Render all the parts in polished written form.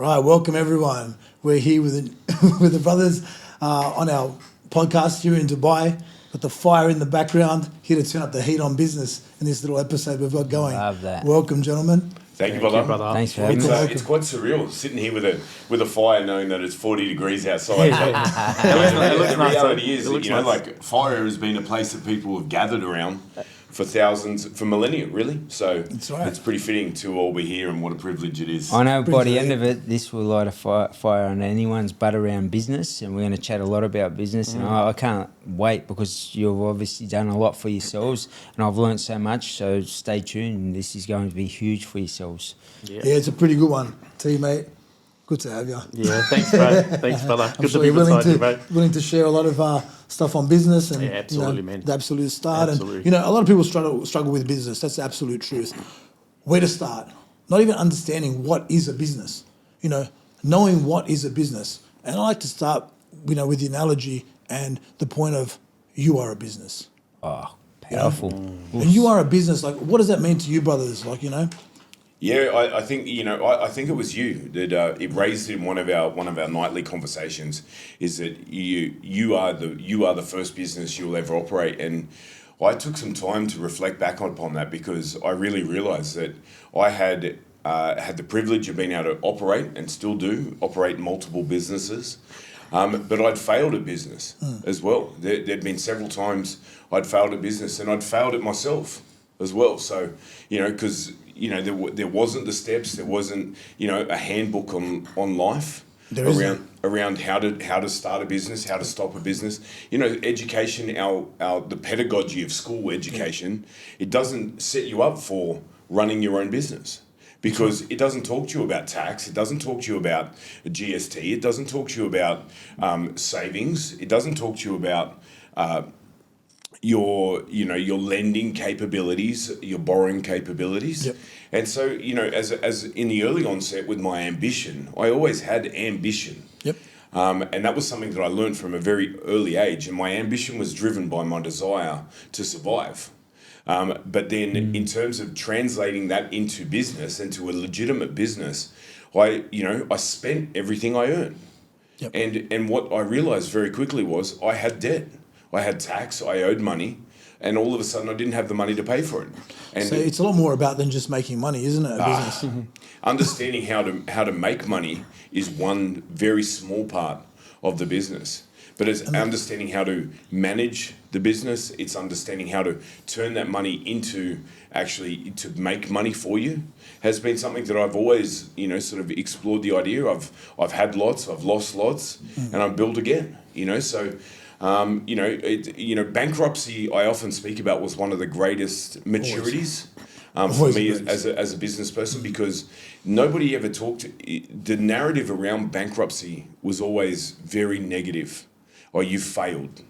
Right, welcome everyone. We're here with with the brothers on our podcast here in Dubai. Got the fire in the background, here to turn up the heat on business in this little episode we've got going. Love that. Welcome, gentlemen. Thank you, brother. Thanks for having us. It's quite surreal sitting here with a fire, knowing that it's 40 degrees outside. The reality is, like fire has been a place that people have gathered around for millennia, really. So That's right. It's pretty fitting to all be here, and what a privilege it is. I know by the end of it, this will light a fire on anyone's butt around business, and we're going to chat a lot about business. And I can't wait because you've obviously done a lot for yourselves, and I've learnt so much. So stay tuned. This is going to be huge for yourselves. Yeah, it's a pretty good one, teammate. Good to have you. Yeah, thanks, bro. Thanks, brother. I'm sure you're willing to share a lot of stuff on business and absolutely, man. The absolute start. Absolutely. And a lot of people struggle with business. That's the absolute truth. Where to start? Not even understanding what is a business. Knowing what is a business. And I like to start, with the analogy and the point of you are a business. Oh, powerful. And you are a business. Like, what does that mean to you, brothers? Yeah, I think I think it was you that it raised in one of our nightly conversations. Is that you are the first business you'll ever operate, and I took some time to reflect back upon that because I really realised that I had the privilege of being able to operate and still do operate multiple businesses, but I'd failed at business as well. There'd been several times I'd failed at business, and I'd failed at myself as well. So because there wasn't the steps, there wasn't a handbook on life around how to start a business, how to stop a business. Education, the pedagogy of school education, it doesn't set you up for running your own business because it doesn't talk to you about tax, it doesn't talk to you about GST, it doesn't talk to you about savings, it doesn't talk to you about your lending capabilities, your borrowing capabilities. Yep. And so, as in the early onset with my ambition, I always had ambition. Yep. And that was something that I learned from a very early age. And my ambition was driven by my desire to survive. But then in terms of translating that into business, into a legitimate business, I spent everything I earned. Yep. And what I realized very quickly was I had debt. I had tax, I owed money, and all of a sudden I didn't have the money to pay for it. And so it's a lot more about than just making money, isn't it, a business? Understanding how to make money is one very small part of the business. But it's understanding how to manage the business, it's understanding how to turn that money into actually to make money for you has been something that I've always, sort of explored the idea of. I've had lots, I've lost lots, and I've built again, so... bankruptcy I often speak about was one of the greatest maturities for me as a business person because nobody ever talked. The narrative around bankruptcy was always very negative. Or you failed.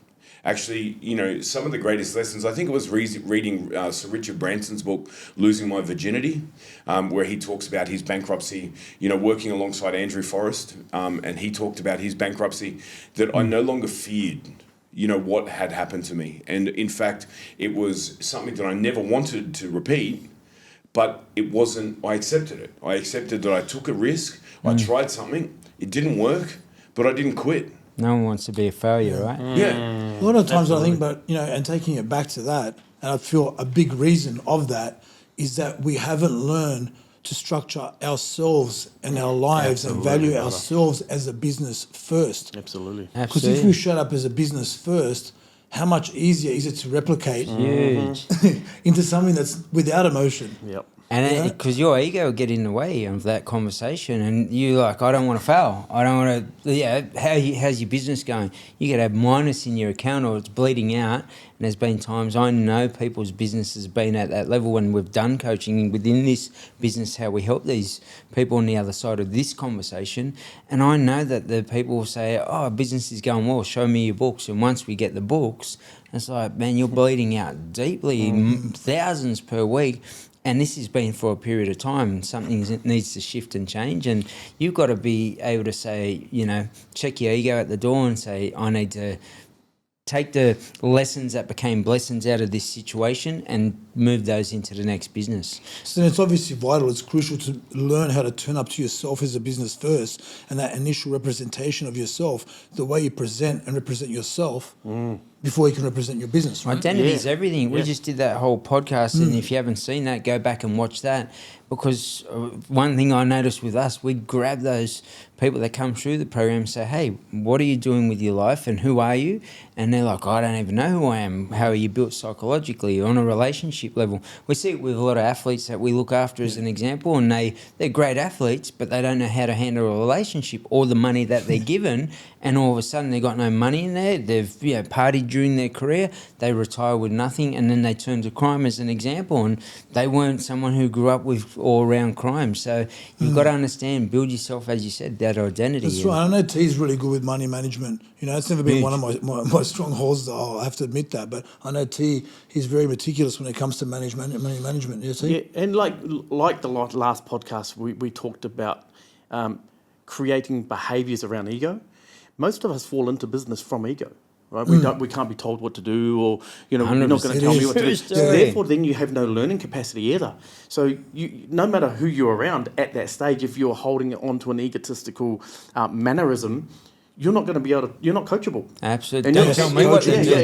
Actually, some of the greatest lessons, I think it was reading Sir Richard Branson's book, Losing My Virginity, where he talks about his bankruptcy, working alongside Andrew Forrest, and he talked about his bankruptcy, that I no longer feared, what had happened to me. And in fact, it was something that I never wanted to repeat, but it wasn't, I accepted it. I accepted that I took a risk, I tried something, it didn't work, but I didn't quit. No one wants to be a failure, right? Yeah. A lot of times I think about, and taking it back to that, and I feel a big reason of that is that we haven't learned to structure ourselves and our lives and value ourselves as a business first. Absolutely. Because if we shut up as a business first, how much easier is it to replicate into something that's without emotion? Yep. And because your ego will get in the way of that conversation, and you like, I don't want to fail. I don't want to. How's your business going? You could have minus in your account, or it's bleeding out. And there's been times I know people's businesses have been at that level, when we've done coaching within this business, how we help these people on the other side of this conversation. And I know that the people will say, "Oh, business is going well. Show me your books." And once we get the books, it's like, man, you're bleeding out deeply, thousands per week. And this has been for a period of time. Something needs to shift and change. And you've got to be able to say, check your ego at the door and say, I need to take the lessons that became blessings out of this situation and move those into the next business. So it's obviously vital. It's crucial to learn how to turn up to yourself as a business first, and that initial representation of yourself, the way you present and represent yourself before you can represent your business. Right? Identity is everything. We just did that whole podcast, and if you haven't seen that, go back and watch that. Because one thing I noticed with us, we grab those people that come through the program and say, hey, what are you doing with your life and who are you? And they're like, I don't even know who I am. How are you built psychologically on a relationship level? We see it with a lot of athletes that we look after as an example, and they're great athletes, but they don't know how to handle a relationship or the money that they're given, and all of a sudden they've got no money in there. They've partied during their career, they retire with nothing, and then they turn to crime as an example, and they weren't someone who grew up with all-round crime. So you've got to understand, build yourself, as you said, that identity. That's right. I know T's really good with money management. It's never been one of my strongholds. I have to admit that. But I know T, he's very meticulous when it comes to money management. Yeah, T? Yeah, and like the last podcast, we talked about creating behaviours around ego. Most of us fall into business from ego. Right, we can't be told what to do, or you're not going to tell me what to do. So therefore, then you have no learning capacity either. So no matter who you're around at that stage, if you're holding on to an egotistical mannerism, you're not going to be able to. You're not coachable. Absolutely. Don't tell me what to do.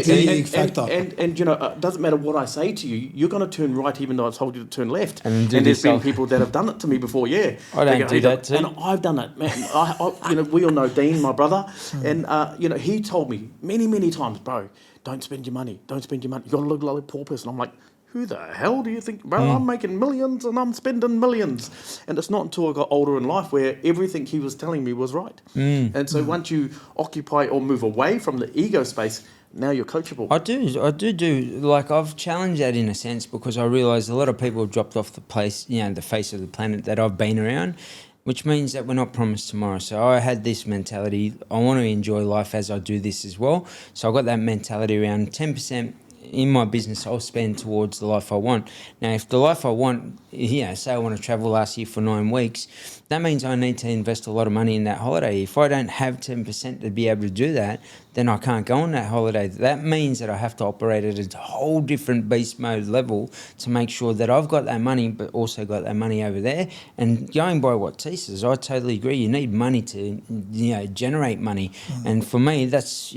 And it doesn't matter what I say to you. You're going to turn right, even though I told you to turn left. And there's been people that have done it to me before. Yeah, I don't do that too. And I've done it, man. We all know Dean, my brother, and he told me many times, bro, don't spend your money. Don't spend your money. You got to look like a poor person. I'm like, who the hell do you think? Bro, I'm making millions and I'm spending millions. And it's not until I got older in life where everything he was telling me was right. And so once you occupy or move away from the ego space, now you're coachable. I do. Like, I've challenged that in a sense, because I realise a lot of people have dropped off the face of the planet that I've been around, which means that we're not promised tomorrow. So I had this mentality, I want to enjoy life as I do this as well. So I got that mentality around 10% in my business I'll spend towards the life I want. Now, if the life I want, say I want to travel last year for 9 weeks, that means I need to invest a lot of money in that holiday. If I don't have 10% to be able to do that, then I can't go on that holiday. That means that I have to operate at a whole different beast mode level to make sure that I've got that money, but also got that money over there. And going by what T says, I totally agree. You need money to, generate money. And for me, that's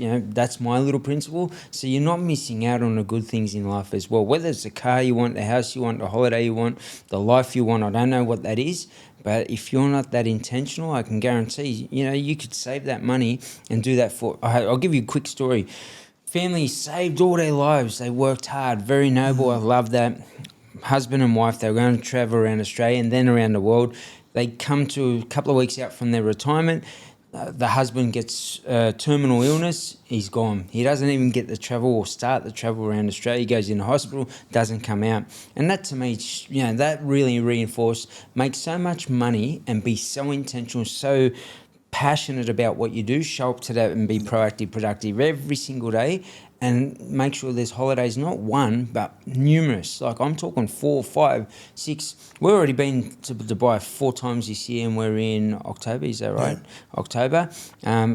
my little principle. So you're not missing out on the good things in life as well. Whether it's the car you want, the house you want, the holiday you want, the life you want, I don't know what that is. But if you're not that intentional, I can guarantee, you could save that money and do that for... I'll give you a quick story. Family saved all their lives. They worked hard, very noble. I love that. Husband and wife, they were going to travel around Australia and then around the world. They come to a couple of weeks out from their retirement. The husband gets terminal illness, he's gone. He doesn't even get to travel or start the travel around Australia. He goes in the hospital, doesn't come out. And that to me, that really reinforced, make so much money and be so intentional, so passionate about what you do, show up to that and be proactive, productive every single day, and make sure there's holidays, not one, but numerous. Like, I'm talking 4, 5, 6. We've already been to Dubai 4 times this year, and we're in October, is that right? Yeah. October.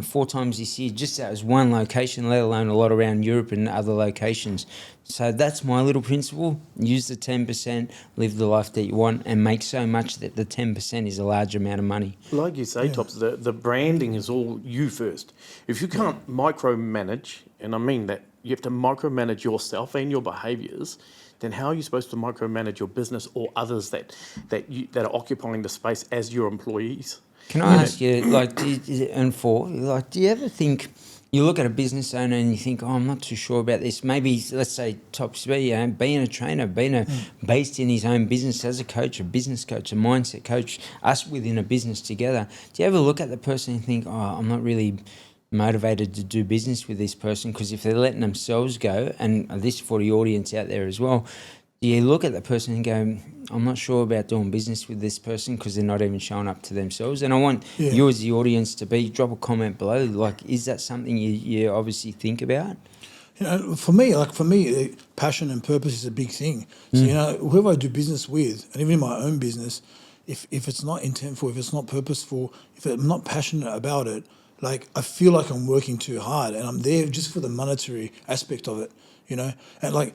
4 times this year, just that was one location, let alone a lot around Europe and other locations. So that's my little principle. Use the 10%, live the life that you want, and make so much that the 10% is a large amount of money. Like you say, Tops, the branding is all you first. If you can't micromanage, and I mean that, you have to micromanage yourself and your behaviours, then how are you supposed to micromanage your business or others that are occupying the space as your employees? Can I ask you, do you ever think... You look at a business owner and you think, I'm not too sure about this. Maybe, let's say, Tops B, being a trainer, based in his own business as a coach, a business coach, a mindset coach, us within a business together. Do you ever look at the person and think, I'm not really motivated to do business with this person? Because if they're letting themselves go, and this for the audience out there as well, do you look at the person and go, I'm not sure about doing business with this person because they're not even showing up to themselves? And I want you as the audience to drop a comment below. Like, is that something you obviously think about? For me, passion and purpose is a big thing. So, whoever I do business with, and even in my own business, if it's not intentful, if it's not purposeful, if I'm not passionate about it, like I feel like I'm working too hard, and I'm there just for the monetary aspect of it, you know. And like,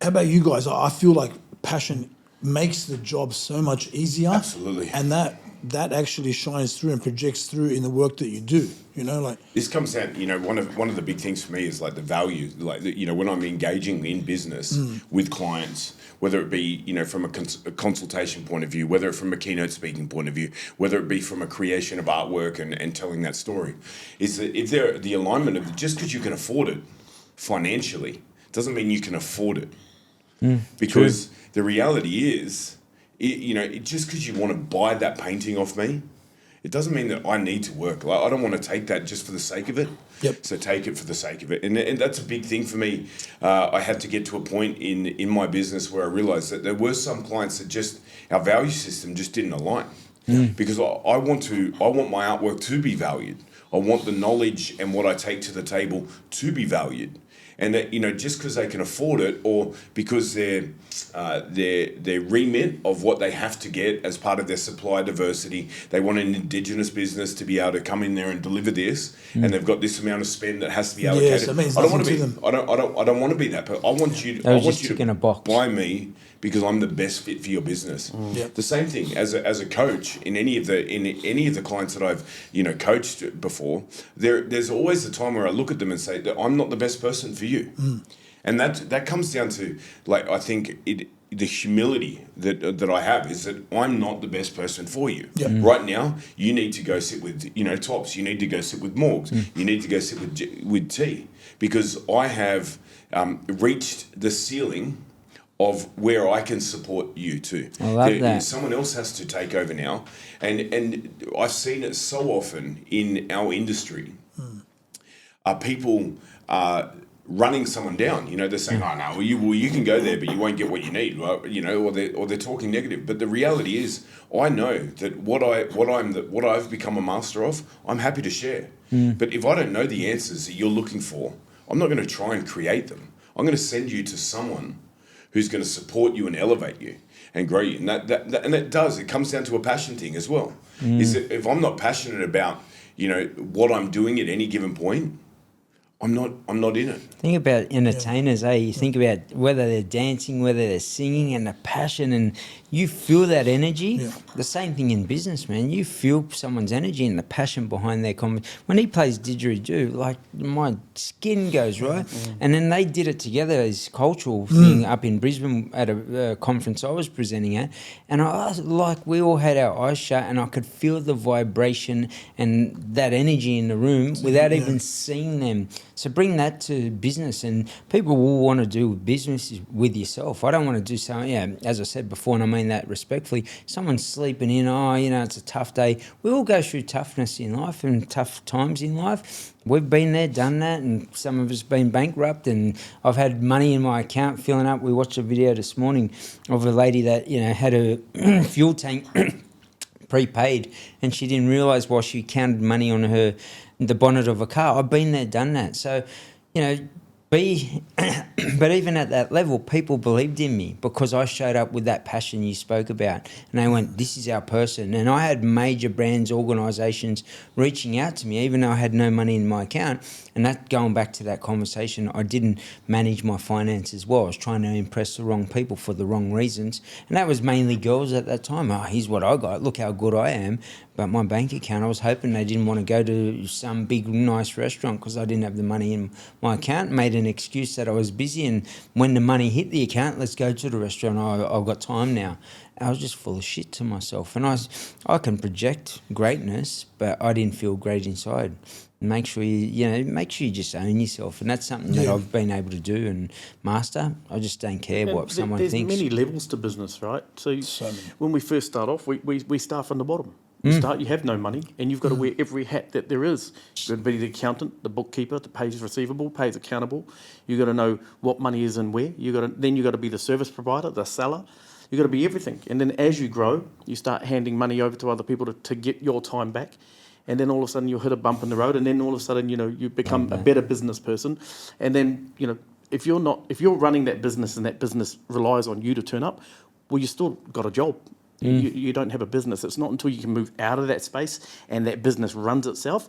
how about you guys? I feel like passion makes the job so much easier. Absolutely. And that actually shines through and projects through in the work that you do, you know, like. This comes down, you know, one of the big things for me is like the value, like, you know, when I'm engaging in business with clients, whether it be, you know, from a consultation point of view, whether it from a keynote speaking point of view, whether it be from a creation of artwork and telling that story, is that if there the alignment of just because you can afford it financially doesn't mean you can afford it. Because the reality is, just because you want to buy that painting off me, it doesn't mean that I need to work. Like, I don't want to take that just for the sake of it. Yep. So take it for the sake of it. And that's a big thing for me. I had to get to a point in my business where I realized that there were some clients that just, our value system just didn't align. Because I want my artwork to be valued. I want the knowledge and what I take to the table to be valued. And that, you know, just because they can afford it, or because their remit of what they have to get as part of their supply diversity, they want an indigenous business to be able to come in there and deliver this, and they've got this amount of spend that has to be allocated. Yes, that means I don't want to nothing be. to them. I don't want to be that. But I want you. They were I want just you to ticking a box. buy me because I'm the best fit for your business. Yep. The same thing as a coach in any of the clients that I've, you know, coached before. There's always a time where I look at them and say that I'm not the best person for you, and that comes down to, like, I think the humility that I have is that I'm not the best person for you. Yep. Right now, you need to go sit with, you know, Tops. You need to go sit with Morgs. You need to go sit with T, because I have reached the ceiling of where I can support you too. I love that. Someone else has to take over now, and I've seen it so often in our industry. People running someone down. You know, they're saying, "Oh no, you can go there, but you won't get what you need." Right? You know, or they're talking negative. But the reality is, I know that what I've become a master of, I'm happy to share. But if I don't know the answers that you're looking for, I'm not going to try and create them. I'm going to send you to someone who's going to support you and elevate you and grow you. And it comes down to a passion thing as well. Is that if I'm not passionate about, you know, what I'm doing at any given point, I'm not in it. Think about entertainers, You think about whether they're dancing, whether they're singing, and the passion, and you feel that energy. Yeah. The same thing in business, man. You feel someone's energy and the passion behind their comment. When he plays didgeridoo, like, my skin goes, right? And then they did it together, this cultural thing up in Brisbane at a conference I was presenting at, and we all had our eyes shut, and I could feel the vibration and that energy in the room without even seeing them. So bring that to business, and people will want to do business with yourself. I don't want to do something, as I said before, and I mean that respectfully, someone's sleeping in, it's a tough day. We all go through toughness in life and tough times in life. We've been there, done that, and some of us been bankrupt, and I've had money in my account filling up. We watched a video this morning of a lady that, had a fuel tank prepaid, and she didn't realise while she counted money on the bonnet of a car. I've been there, done that. So, but even at that level, people believed in me because I showed up with that passion you spoke about, and they went, "This is our person." And I had major brands, organisations reaching out to me, even though I had no money in my account. And that, going back to that conversation, I didn't manage my finances well. I was trying to impress the wrong people for the wrong reasons, and that was mainly girls at that time. "Oh, here's what I got. Look how good I am." But my bank account, I was hoping they didn't want to go to some big, nice restaurant because I didn't have the money in my account. Made an excuse that I was busy, and when the money hit the account, let's go to the restaurant. I've got time now. I was just full of shit to myself. And I can project greatness, but I didn't feel great inside. Make sure you just own yourself, and that's something that I've been able to do and master. I just don't care what someone thinks. There's many levels to business, right? So many. When we first start off, we start from the bottom. You have no money, and you've got to wear every hat that there is. You've got to be the accountant, the bookkeeper, the pays receivable, pays accountable. You've got to know what money is and where. Then you've got to be the service provider, the seller. You've got to be everything. And then as you grow, you start handing money over to other people to get your time back. And then all of a sudden you'll hit a bump in the road, and then all of a sudden, you become a better business person. And then, if you're running that business and that business relies on you to turn up, well, you still got a job. You don't have a business. It's not until you can move out of that space and that business runs itself,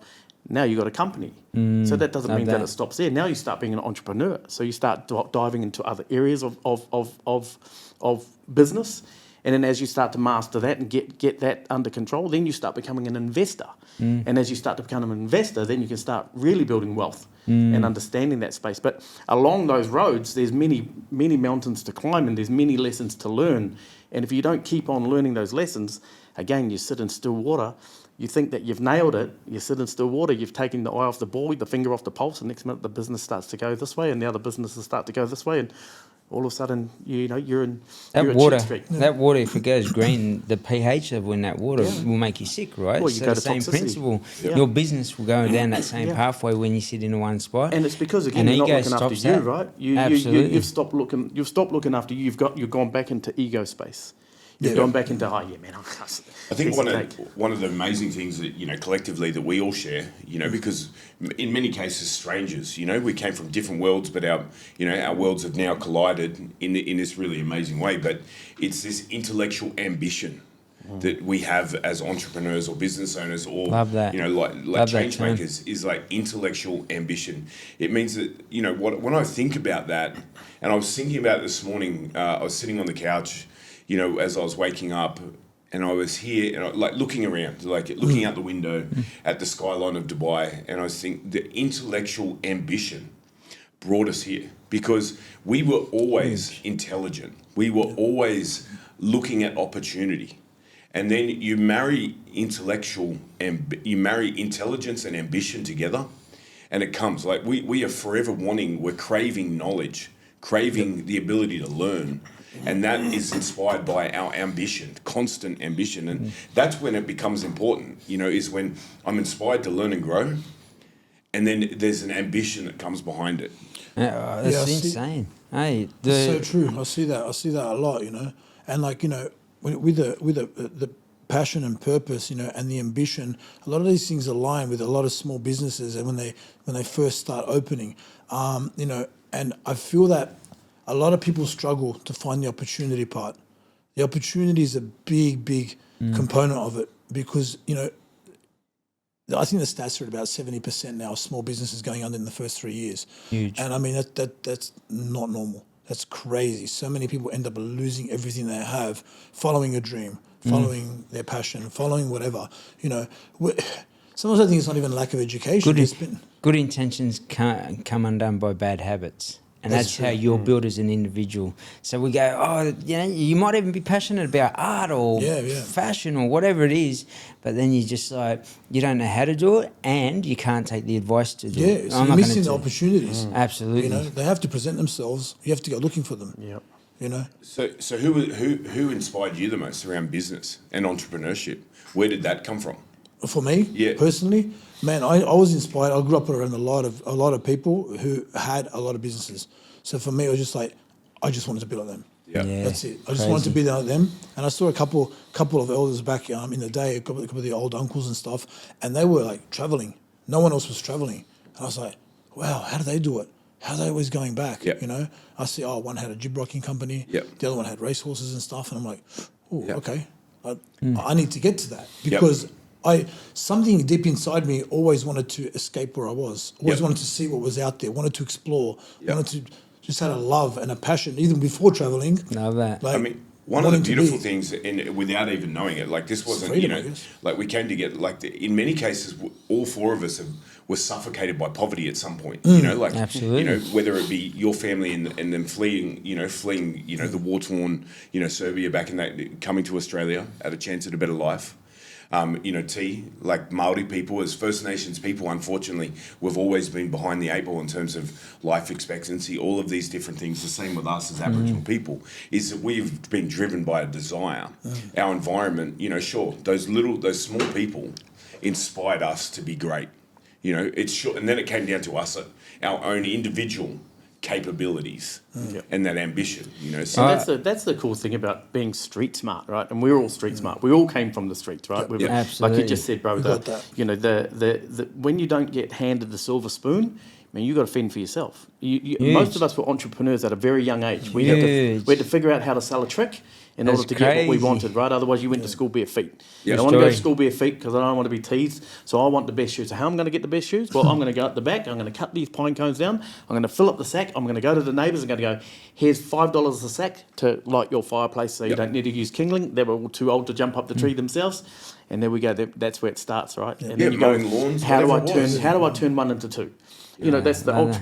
Now you've got a company. So that doesn't love mean that that. it stops there. Now you start being an entrepreneur. So you start diving into other areas of business. And then as you start to master that and get that under control, then you start becoming an investor. And as you start to become an investor, then you can start really building wealth and understanding that space. But along those roads, there's many mountains to climb and there's many lessons to learn. And if you don't keep on learning those lessons, again, you sit in still water. You think that you've nailed it. You sit in still water. You've taken the eye off the ball, the finger off the pulse. And next minute, the business starts to go this way, and the other businesses start to go this way. And all of a sudden, you're in That shit street. that water, if it goes green, the pH level in that water will make you sick, right? Well, you so go the to same toxicity. principle. Yeah. Your business will go down that same Yeah. pathway when you sit in one spot. And it's because again And you're not ego looking after stops you, that. right? Absolutely. You've stopped looking after you. You've gone back into ego space. You've Yeah. gone back into man. I think one of the amazing things that, collectively that we all share, because in many cases strangers, we came from different worlds, but our worlds have now collided in this really amazing way. But it's this intellectual ambition that we have as entrepreneurs or business owners or Love that. like Love that change term. makers is like intellectual ambition. It means that when I think about that, and I was thinking about it this morning, I was sitting on the couch, as I was waking up, and I was here, and looking around, looking out the window at the skyline of Dubai, and I was thinking the intellectual ambition brought us here because we were always intelligent. We were always looking at opportunity. And then you marry intelligence and ambition together, and it comes we are forever we're craving knowledge, craving the ability to learn. And that is inspired by our ambition, constant ambition. And that's when it becomes important, is when I'm inspired to learn and grow. And then there's an ambition that comes behind it. That's I see- insane. Hey, It's so true. I see that a lot, and with the passion and purpose, and the ambition, a lot of these things align with a lot of small businesses, and when they first start opening, and I feel that a lot of people struggle to find the opportunity part. The opportunity is a big component of it because I think the stats are at about 70% now of small businesses going under in the first 3 years. Huge. And I mean that's not normal. That's crazy. So many people end up losing everything they have, following a dream, following their passion, following whatever. Sometimes I think it's not even lack of education. Good intentions can't come undone by bad habits. And That's that's true. how you're built as an individual. So we go, you might even be passionate about art or fashion or whatever it is, but then you just you don't know how to do it and you can't take the advice to do it. So you're missing the opportunities. Absolutely. They have to present themselves. You have to go looking for them. Yep. So who inspired you the most around business and entrepreneurship? Where did that come from? For me, personally, man, I was inspired. I grew up around a lot of people who had a lot of businesses. So for me, it was just I just wanted to be like them. Yeah. That's it. I just wanted to be like them. And I saw a couple of elders back in the day, a couple of the old uncles and stuff, and they were traveling. No one else was traveling. And I was like, wow, how do they do it? How are they always going back? Yep. I see, one had a jib rocking company. Yep. The other one had racehorses and stuff. And I'm like, oh, Yep. okay. I need to get to that because something deep inside me always wanted to escape where I was. Always wanted to see what was out there. Wanted to explore. Wanted to just had a love and a passion even before traveling. Love that. One of the beautiful things, and without even knowing it, this wasn't, freedom, I guess. we came together, in many cases, all four of us were suffocated by poverty at some point, Absolutely. whether it be your family and then fleeing, the war-torn, Serbia back in that, coming to Australia at a chance at a better life. Maori people, as First Nations people, unfortunately, we've always been behind the eight ball in terms of life expectancy, all of these different things. The same with us as Aboriginal people, is that we've been driven by a desire. Our environment, sure, those small people inspired us to be great. And then it came down to us, our own individual capabilities and that ambition, So And that's the cool thing about being street smart, right? And we're all street smart. We all came from the streets, right? Absolutely. Like you just said, bro. got that. The when you don't get handed the silver spoon, you got to fend for yourself. Most of us were entrepreneurs at a very young age. We had to figure out how to sell a trick, in That's order to get what we crazy. wanted, right? Otherwise, you went to school bare feet. Yeah. I don't want to go to Story. school bare feet because I don't want to be teased. So I want the best shoes. So how am I going to get the best shoes? Well, I'm going to go at the back. I'm going to cut these pine cones down. I'm going to fill up the sack. I'm going to go to the neighbours. I'm going to go, here's $5 a sack to light your fireplace so you don't need to use kindling. They were all too old to jump up the tree themselves. And there we go. That's where it starts, right? And then you go, mowing lawns, how do I whatever it was. turn one into two? You know, that's the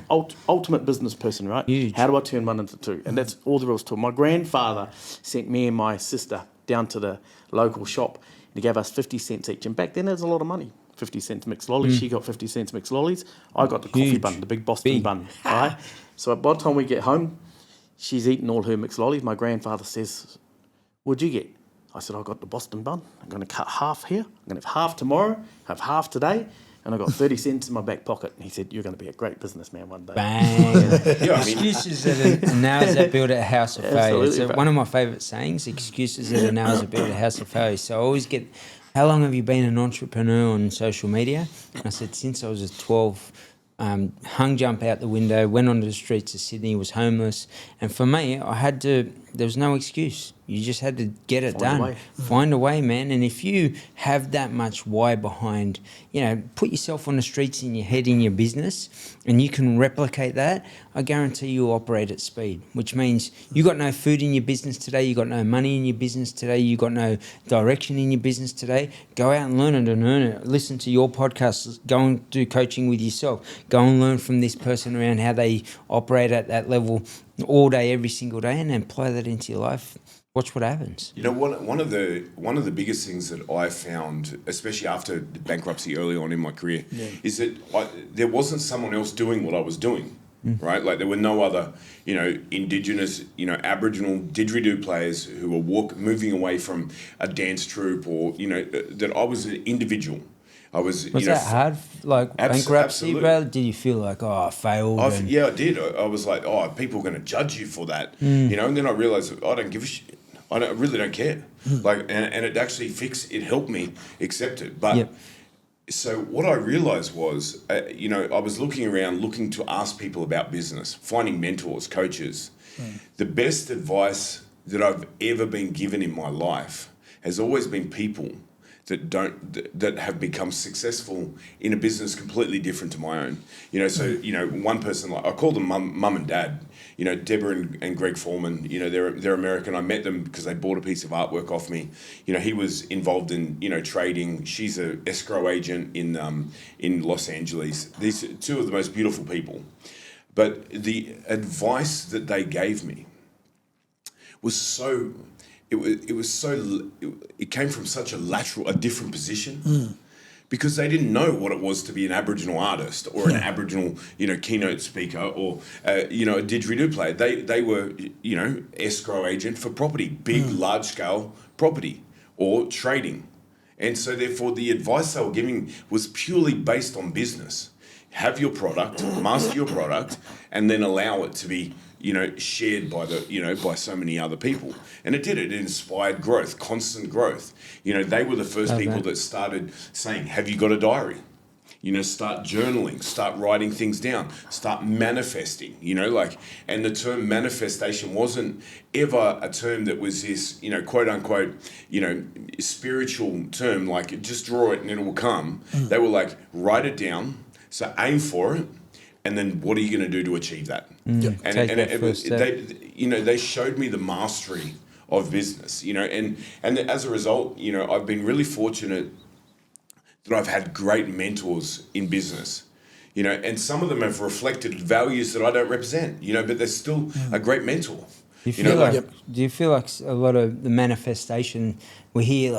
ultimate business person, right? Huge. How do I turn one into two? And that's all there was to it. My grandfather sent me and my sister down to the local shop and he gave us 50 cents each. And back then, it was a lot of money. 50 cents mixed lollies. She got 50 cents mixed lollies. I got the coffee Huge. bun, the big Boston bun, right? So by the time we get home, she's eaten all her mixed lollies. My grandfather says, what'd you get? I said, I got the Boston bun. I'm going to cut half here. I'm going to have half tomorrow, have half today. And I got 30 cents in my back pocket. And he said, you're going to be a great businessman one day. Bang. Yeah, I mean, Excuses are nails that build a house of failure. Absolutely, It's bro. one of my favourite sayings, excuses are the nails that build a house of failure. So I always get, how long have you been an entrepreneur on social media? And I said, since I was 12, hung jump out the window, went onto the streets of Sydney, was homeless. And for me, there was no excuse. You just had to get it Find a done. way. Find a way, man. And if you have that much why behind, put yourself on the streets in your head in your business and you can replicate that, I guarantee you'll operate at speed, which means you got no food in your business today, you got no money in your business today, you got no direction in your business today. Go out and learn it and earn it. Listen to your podcasts. Go and do coaching with yourself. Go and learn from this person around how they operate at that level all day, every single day, and then apply that into your life. Watch what happens. You know, one of the biggest things that I found, especially after the bankruptcy early on in my career, is that there wasn't someone else doing what I was doing, right? Like there were no other, Indigenous, Aboriginal didgeridoo players who were moving away from a dance troupe or, that I was an individual. I was that hard? Like bankruptcy, absolutely. bro? Did you feel like, I failed? Yeah, I did. I was like, people are going to judge you for that, and then I realized I don't give a shit. I really don't care. Like, and it actually it helped me accept it. But so what I realized was, I was looking around, looking to ask people about business, finding mentors, coaches. The best advice that I've ever been given in my life has always been people that have become successful in a business completely different to my own. One person, like I call them mum and dad. Deborah and Greg Foreman. They're American. I met them because they bought a piece of artwork off me. He was involved in trading. She's an escrow agent in Los Angeles. These are two of the most beautiful people. But the advice that they gave me was so. It came from such a different position, because they didn't know what it was to be an Aboriginal artist or an Aboriginal, keynote speaker or, a didgeridoo player. They were, escrow agent for property, big, large scale property or trading. And so therefore the advice they were giving was purely based on business. Have your product, master your product, and then allow it to be shared by by so many other people. And it did. It inspired growth, constant growth. They were the first people that started saying, have you got a diary? Start journaling, start writing things down, start manifesting, and the term manifestation wasn't ever a term that was this, quote unquote, spiritual term, like just draw it and it will come. They were like, write it down, so aim for it, and then what are you going to do to achieve that? They showed me the mastery of business, and as a result, I've been really fortunate that I've had great mentors in business, and some of them have reflected values that I don't represent, but they're still a great mentor. Do you feel like a lot of the manifestation we hear,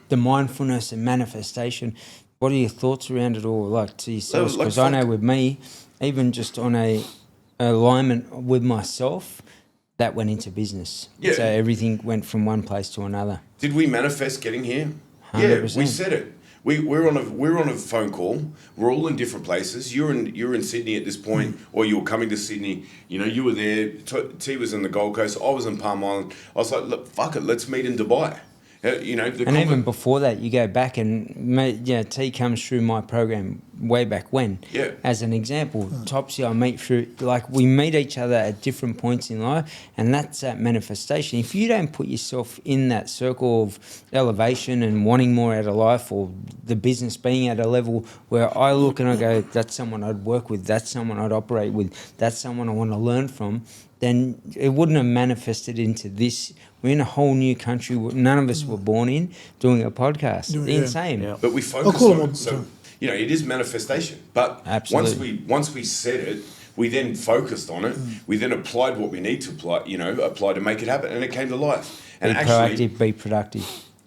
the mindfulness and manifestation? What are your thoughts around it all, like to yourself? Because I know with me, even just on a alignment with myself, that went into business. Yeah. So everything went from one place to another. Did we manifest getting here? 100%. Yeah, we said it. We're on a phone call. We're all in different places. You're in Sydney at this point, or you were coming to Sydney. You were there. T was in the Gold Coast. I was in Palm Island. I was like, look, fuck it, let's meet in Dubai. Even before that, you go back and T comes through my program way back when. Yeah. As an example, Topsy, I meet through, like, we meet each other at different points in life, and that's that manifestation. If you don't put yourself in that circle of elevation and wanting more out of life, or the business being at a level where I look and I go, that's someone I'd work with, that's someone I'd operate with, that's someone I want to learn from, then it wouldn't have manifested into this. We're in a whole new country none of us were born in, doing a podcast. Yeah. Insane. Yeah. But we focus call on them it. So, you know, it is manifestation. But Absolutely. once we said it, we then focused on it. We then applied what we need to apply to make it happen, and it came to life. And Be actually, proactive, be productive.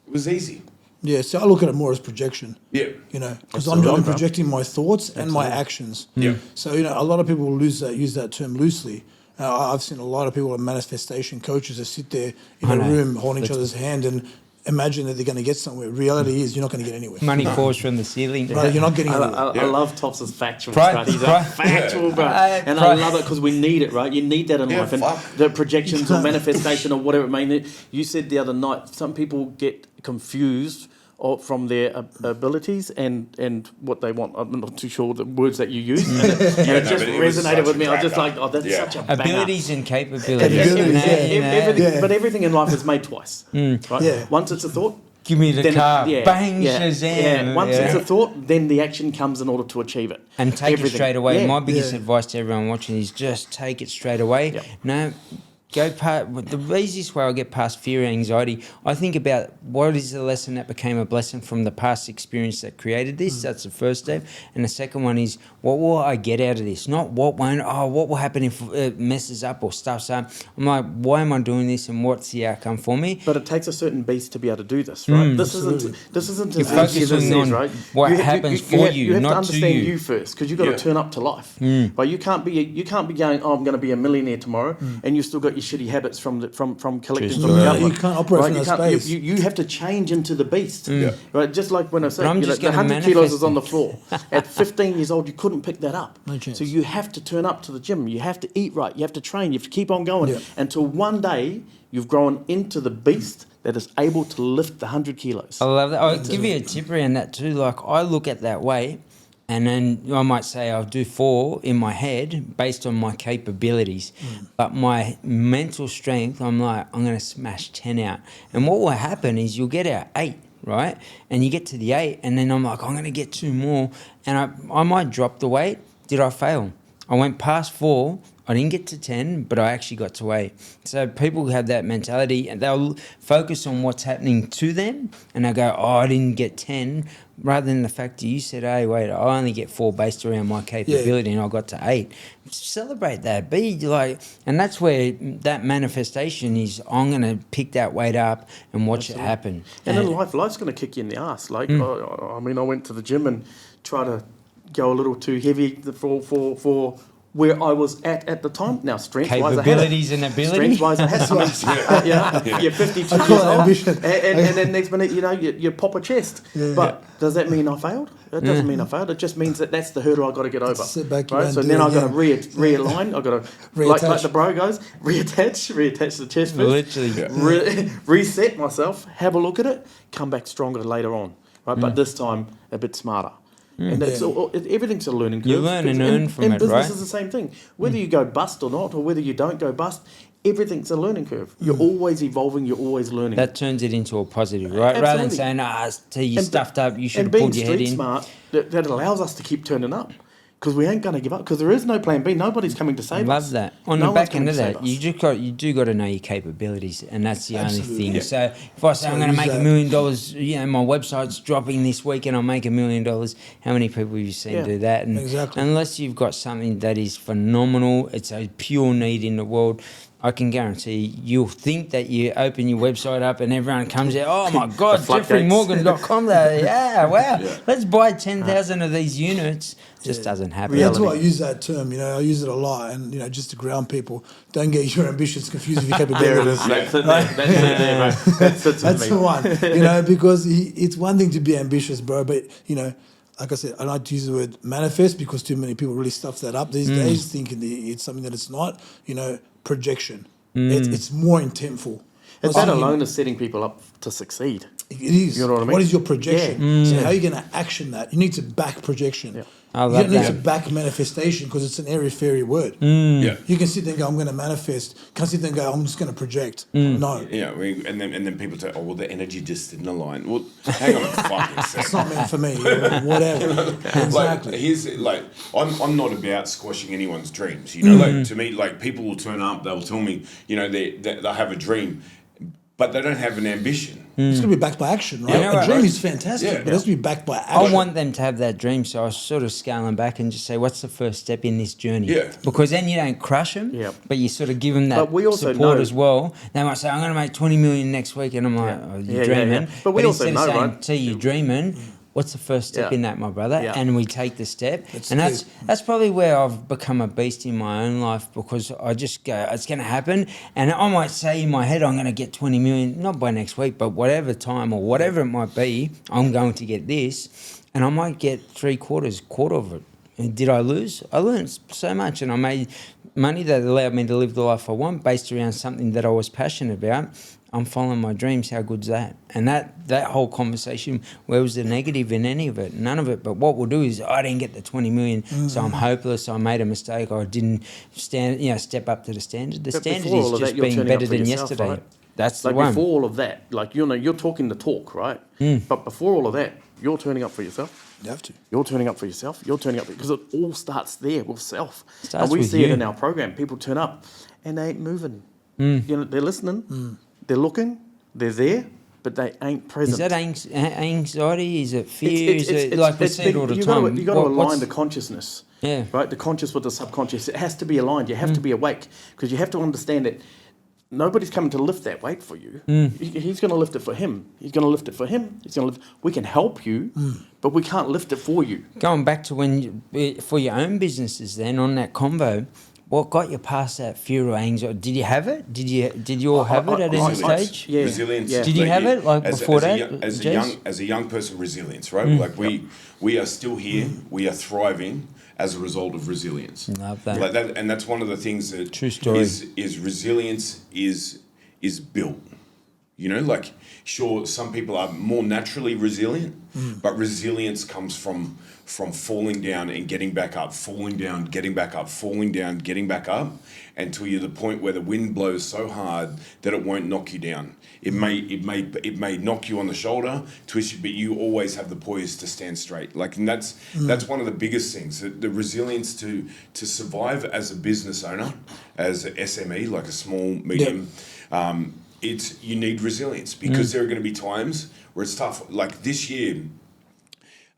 it was easy. Yeah, so I look at it more as projection. Yeah. You know, because Absolutely, I'm bro. projecting my thoughts and my actions. Yeah. So, you know, a lot of people use that term loosely. I've seen a lot of people are manifestation coaches that sit there in a room holding each other's hand and imagine that they're going to get somewhere. Reality is you're not going to get anywhere. Money pours from the ceiling. Right, you're not getting anywhere. I love Tops's factual, Right, He's right. factual, bro. And I Right. love it because we need it, right? You need that in Yeah, life. And fuck. the projections or manifestation or whatever it may be. You said the other night, some people get confused from their abilities and what they want. I'm not too sure the words that you use. And it just but it was resonated such with a me. I was just cracker. like, oh, that's Yeah. such a banger. Abilities and capabilities. Capabilities, Everything, but everything in life is made twice. Right? Yeah. Once it's a thought, Give me the then car. Bang, yeah, Shazam. yeah. Once Yeah. it's a thought, then the action comes in order to achieve it. And take it Everything. straight away. Yeah. My biggest Yeah. advice to everyone watching is just take it straight away. Yep. No, go past. The easiest way I get past fear and anxiety, I think about what is the lesson that became a blessing from the past experience that created this. That's the first step. And the second one is, what will I get out of this? Not what will happen if it messes up or stuffs up. I'm like, why am I doing this and what's the outcome for me? But it takes a certain beast to be able to do this, right? This isn't You're as easy as it focusing says, on right? what happens for you, You have not to to understand you. you first, because you've got Yeah. to turn up to life. But you can't be going, oh, I'm going to be a millionaire tomorrow, and you've still got your shitty habits from collecting Just from the right. government. You can't operate from You that can't- space. You have to change into the beast, right? Just like when I said, But I'm you know, just the gonna 100 kilos is manifest on the it. floor. At 15 years old, you couldn't pick that up. No chance. So you have to turn up to the gym. You have to eat right. You have to train. You have to keep on going Yeah. until one day you've grown into the beast that is able to lift the 100 kilos. I love that. I'll give you a tip around that too. Like, I look at that weight, and then I might say I'll do 4 in my head based on my capabilities. But my mental strength, I'm like, I'm going to smash 10 out. And what will happen is you'll get out 8, right? And you get to the 8, and then I'm like, I'm going to get 2 more. And I might drop the weight. Did I fail? I went past 4. I didn't get to 10, but I actually got to 8. So people have that mentality, and they'll focus on what's happening to them, and they'll go, oh, I didn't get 10, rather than the fact that you said, hey, wait, I only get 4 based around my capability, and I got to 8. Celebrate that. Be like, and that's where that manifestation is, I'm going to pick that weight up and watch it happen. And in life's going to kick you in the ass. Like, I mean, I went to the gym and tried to go a little too heavy for where I was at the time. Now, strength-wise, Capabilities and ability. Strength-wise, I had some. You're 52 I years call it old, ambition. and then next minute, you know, you pop a chest. Yeah. But does that mean I failed? It doesn't mean I failed. It just means that's the hurdle I got to get over. Sit back, you right? don't So do then it I've got to again. realign. I've got to Reattach. like the bro goes, reattach the chest first. Literally. Reset myself, have a look at it, come back stronger later on, right? But this time a bit smarter. And it's everything's a learning curve. You learn and earn from and it, business right? is the same thing. Whether you go bust or not, or whether you don't go bust, everything's a learning curve. You're always evolving. You're always learning. That turns it into a positive, right? Rather than Absolutely. saying, you stuffed up, you should and have pulled being your head street in. smart, that allows us to keep turning up. Because we ain't going to give up. Because there is no plan B. Nobody's coming to save us. Love that. On No the one's back end coming of to save that, us. you do got to know your capabilities, and that's the only Absolutely. thing. Yeah. So if I say I'm going to use make that. $1 million, you know, my website's dropping this week, and I'll make $1 million. How many people have you seen Yeah. do that? And Exactly. unless you've got something that is phenomenal, it's a pure need in the world. I can guarantee you'll think that you open your website up and everyone comes out, oh my God, floodgates. JeffreyMorgan.com. Yeah, wow. Let's buy 10,000 of these units. Just doesn't happen. That's why I use that term. You know, I use it a lot, and you know, just to ground people, don't get your ambitions confused with your There it capabilities. is. That's it there. That's it there, bro. That's it to That's me. the one. You know, because it's one thing to be ambitious, bro, but you know, like I said, I like to use the word manifest because too many people really stuff that up these days, thinking it's something that it's not. You know, projection. It's more intentful. It's that alone is setting people up to succeed. It is. You know what I mean? What is your projection? Yeah. So how are you going to action that? You need to back projection. Yeah. I You love don't need that. to back manifestation because it's an airy-fairy word. Yeah. You can sit there and go, I'm going to manifest. Can't sit there and go, I'm just going to project. No. Yeah, and then people say, oh, well, the energy just didn't align. Well, hang on a fucking second. It's not meant for me. Whatever. Exactly. Like, here's like, I'm not about squashing anyone's dreams. You know, like to me, like people will turn up, they'll tell me, you know, they'll have a dream, but they don't have an ambition. It's going to be backed by action, right? You know A what? dream is fantastic, Yeah. but it has to be backed by action. I want them to have that dream, so I sort of scale them back and just say, what's the first step in this journey? Yeah. Because then you don't crush them, Yeah. but you sort of give them that But we also support know- as well. They might say, I'm going to make 20 million next week, and I'm like, oh, you're Yeah, dreaming. yeah. But we also instead know, of saying, right? T, you're dreaming, what's the first step Yeah. in that, my brother? Yeah. And we take the step. That's And key. that's probably where I've become a beast in my own life, because I just go, it's going to happen. And I might say in my head, I'm going to get 20 million, not by next week, but whatever time or whatever it might be, I'm going to get this. And I might get quarter of it. And did I lose? I learned so much, and I made money that allowed me to live the life I want based around something that I was passionate about. I'm following my dreams. How good's that? And that whole conversation, where was the negative in any of it? None of it. But what we'll do is, I didn't get the 20 million, so I'm hopeless. I made a mistake. I didn't step up to the standard. The But standard before all is of just that, you're being turning up better for than yourself, yesterday. right? That's Like the one. before all of that, like, you know, you're talking the talk, right? But before all of that, you're turning up for yourself. You have to. You're turning up for yourself. You're turning up because it all starts there with self. Starts and we with see it you. in our program. People turn up and they ain't moving. You know, they're listening, they're looking, they're there, but they ain't present. Is that anxiety? Is it fear? Is it like we see it all the you time? You've got to align What's- the consciousness. Yeah. Right? The conscious with the subconscious. It has to be aligned. You have to be awake because you have to understand that nobody's coming to lift that weight for you. He's going to lift it for him. He's going to lift it for him. He's going to lift. We can help you, but we can't lift it for you. Going back to for your own businesses, then on that convo, what got you past that fear or anxiety? Did you have it? Did you all have it at any Resilience. stage? Yeah. Resilience. Yeah. Did you have it, like, before that, As a young person, resilience, right? Like we are still here. We are thriving as a result of resilience. Love that. Like that, and that's one of the things that True story. is resilience is built. You know, like, sure, some people are more naturally resilient, but resilience comes from falling down and getting back up, falling down, getting back up, falling down, getting back up, until you're the point where the wind blows so hard that it won't knock you down. It may knock you on the shoulder, twist you, but you always have the poise to stand straight. Like, and that's one of the biggest things, the resilience to survive as a business owner, as an SME, like a small, medium. You need resilience, because there are going to be times where it's tough. Like this year,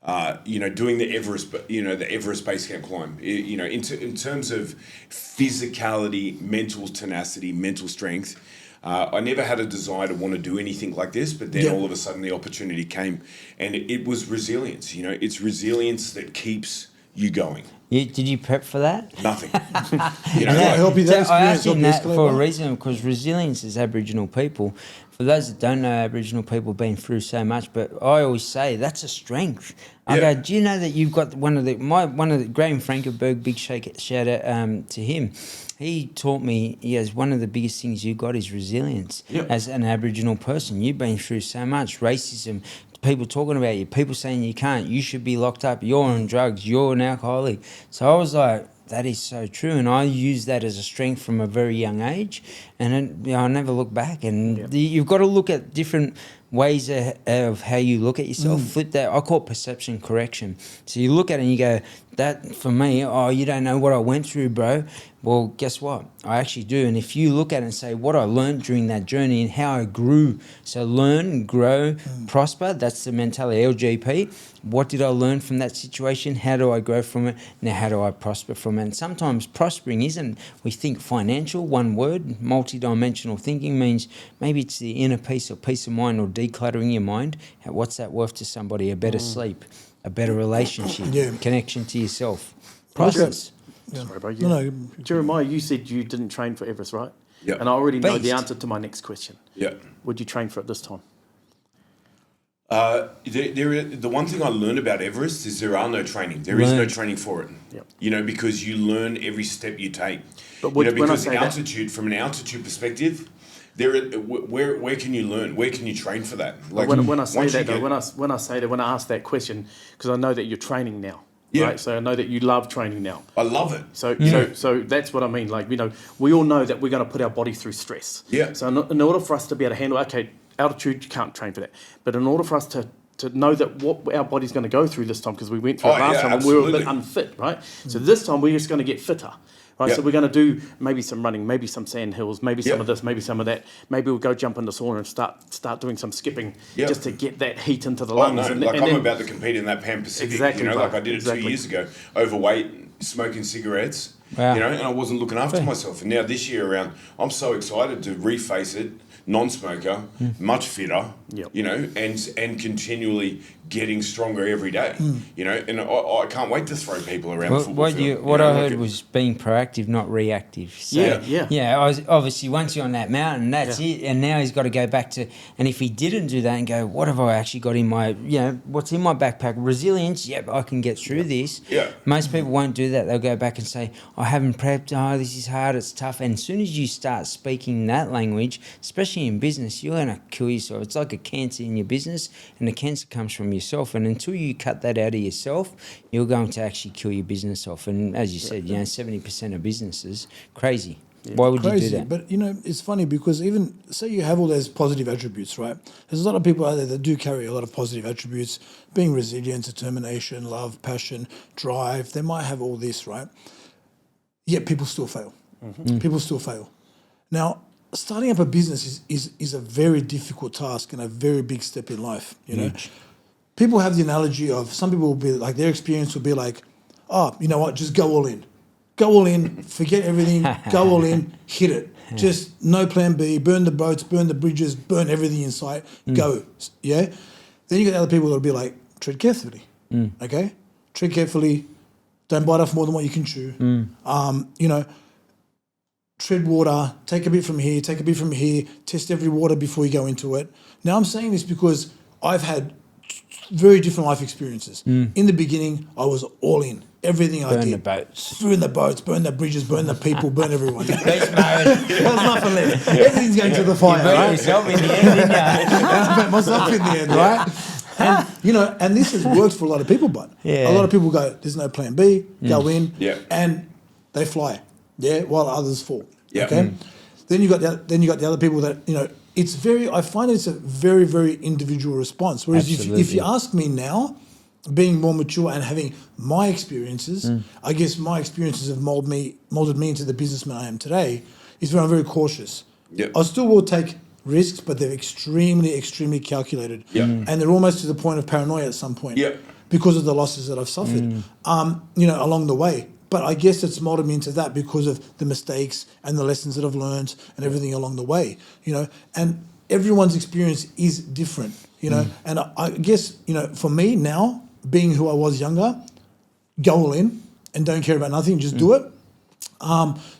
doing the Everest base camp climb, in terms of physicality, mental tenacity, mental strength, I never had a desire to want to do anything like this, but then all of a sudden the opportunity came, and it was resilience. You know, it's resilience that keeps you going. Did you prep for that? Nothing. Does that help you? That I experience asked help him you that escalate for a well? reason, because resilience is Aboriginal people. For those that don't know, Aboriginal people have been through so much, but I always say that's a strength. I go, do you know that you've got one of the Graham Frankenberg, big shout out to him. He taught me, one of the biggest things you got is resilience. As an Aboriginal person, you've been through so much racism, people talking about you, people saying you can't, you should be locked up, you're on drugs, you're an alcoholic. So I was like, that is so true, and I use that as a strength from a very young age, and I never look back. And you've got to look at different ways of how you look at yourself. Flip that. I call it perception correction. So you look at it and you go, that for me, you don't know what I went through, bro. Well, guess what? I actually do. And if you look at it and say what I learned during that journey and how I grew, so learn, grow, prosper, that's the mentality, LGP. What did I learn from that situation? How do I grow from it? Now, how do I prosper from it? And sometimes prospering isn't, we think financial, one word, multi-dimensional thinking means maybe it's the inner peace or peace of mind or decluttering your mind. What's that worth to somebody? A better sleep, a better relationship, connection to yourself. Process. Sorry, bro. No. Jeremiah, you said you didn't train for Everest, right? Yeah. And I already know the Beast. answer to my next question. Yeah. Would you train for it this time? The one thing I learned about Everest is there are no training. There is no training for it. Yep. You know, because you learn every step you take. But When I say that- from an altitude perspective, where can you learn? Where can you train for that? Like when I say that, though, when I ask that question, because I know that you're training now. Yeah. Right, so I know that you love training now. I love it. So that's what I mean. Like, we all know that we're going to put our body through stress. Yeah. So in order for us to be able to handle, altitude, you can't train for that. But in order for us to know that what our body's going to go through this time, because we went through it last time and we were a bit unfit, right? So this time we're just going to get fitter. Right, so we're going to do maybe some running, maybe some sand hills, maybe some of this, maybe some of that. Maybe we'll go jump in the sauna and start doing some skipping just to get that heat into the lungs. I'm about to compete in that Pan Pacific. Exactly, like I did it 2 years ago. Overweight, smoking cigarettes. Wow. And I wasn't looking after myself. And now this year around, I'm so excited to reface it, non-smoker, much fitter. And continually getting stronger every day. And I can't wait to throw people around the football field. What I heard was being proactive, not reactive. So, I was obviously once you're on that mountain, that's it. And now he's got to go back to, and if he didn't do that and go, what have I actually got in my, what's in my backpack? Resilience. Yep, I can get through this. Yeah. Most people won't do that. They'll go back and say, I haven't prepped. Oh, this is hard. It's tough. And as soon as you start speaking that language, especially in business, you're going to kill yourself. It's like a cancer in your business, and the cancer comes from yourself. And until you cut that out of yourself, you're going to actually kill your business off. And as you said, 70% of businesses, crazy. Yeah. Why would you do that? But, it's funny because even, say you have all those positive attributes, right? There's a lot of people out there that do carry a lot of positive attributes, being resilient, determination, love, passion, drive. They might have all this, right? Yet people still fail. People still fail. Now, starting up a business is a very difficult task and a very big step in life, People have the analogy of, some people will be like, their experience will be like, oh, you know what, just go all in. Go all in, forget everything, go all in, hit it. Just no plan B, burn the boats, burn the bridges, burn everything in sight, go, Then you get other people that will be like, tread carefully, okay? Tread carefully, don't bite off more than what you can chew. Tread water, take a bit from here, take a bit from here, test every water before you go into it. Now, I'm saying this because I've had very different life experiences. In the beginning, I was all in. Everything I did. Burn the boats. Burn the boats, burn the bridges, burn the people, burn everyone. There was nothing left. Everything's going to the fire, you burnt right? yourself in the end, didn't you? I burnt myself in the end, right? And, and this has worked for a lot of people, but a lot of people go, there's no plan B, go in, and they fly, while others fall, okay? Then you got the other people that, I find it's a very, very individual response. Whereas if you ask me now, being more mature and having my experiences, I guess my experiences have molded me into the businessman I am today, is where I'm very cautious. Yep. I still will take risks, but they're extremely, extremely calculated. And they're almost to the point of paranoia at some point because of the losses that I've suffered, along the way. But I guess it's molded me into that because of the mistakes and the lessons that I've learned and everything along the way, and everyone's experience is different, and I guess, for me now, being who I was younger, go all in and don't care about nothing, just do it.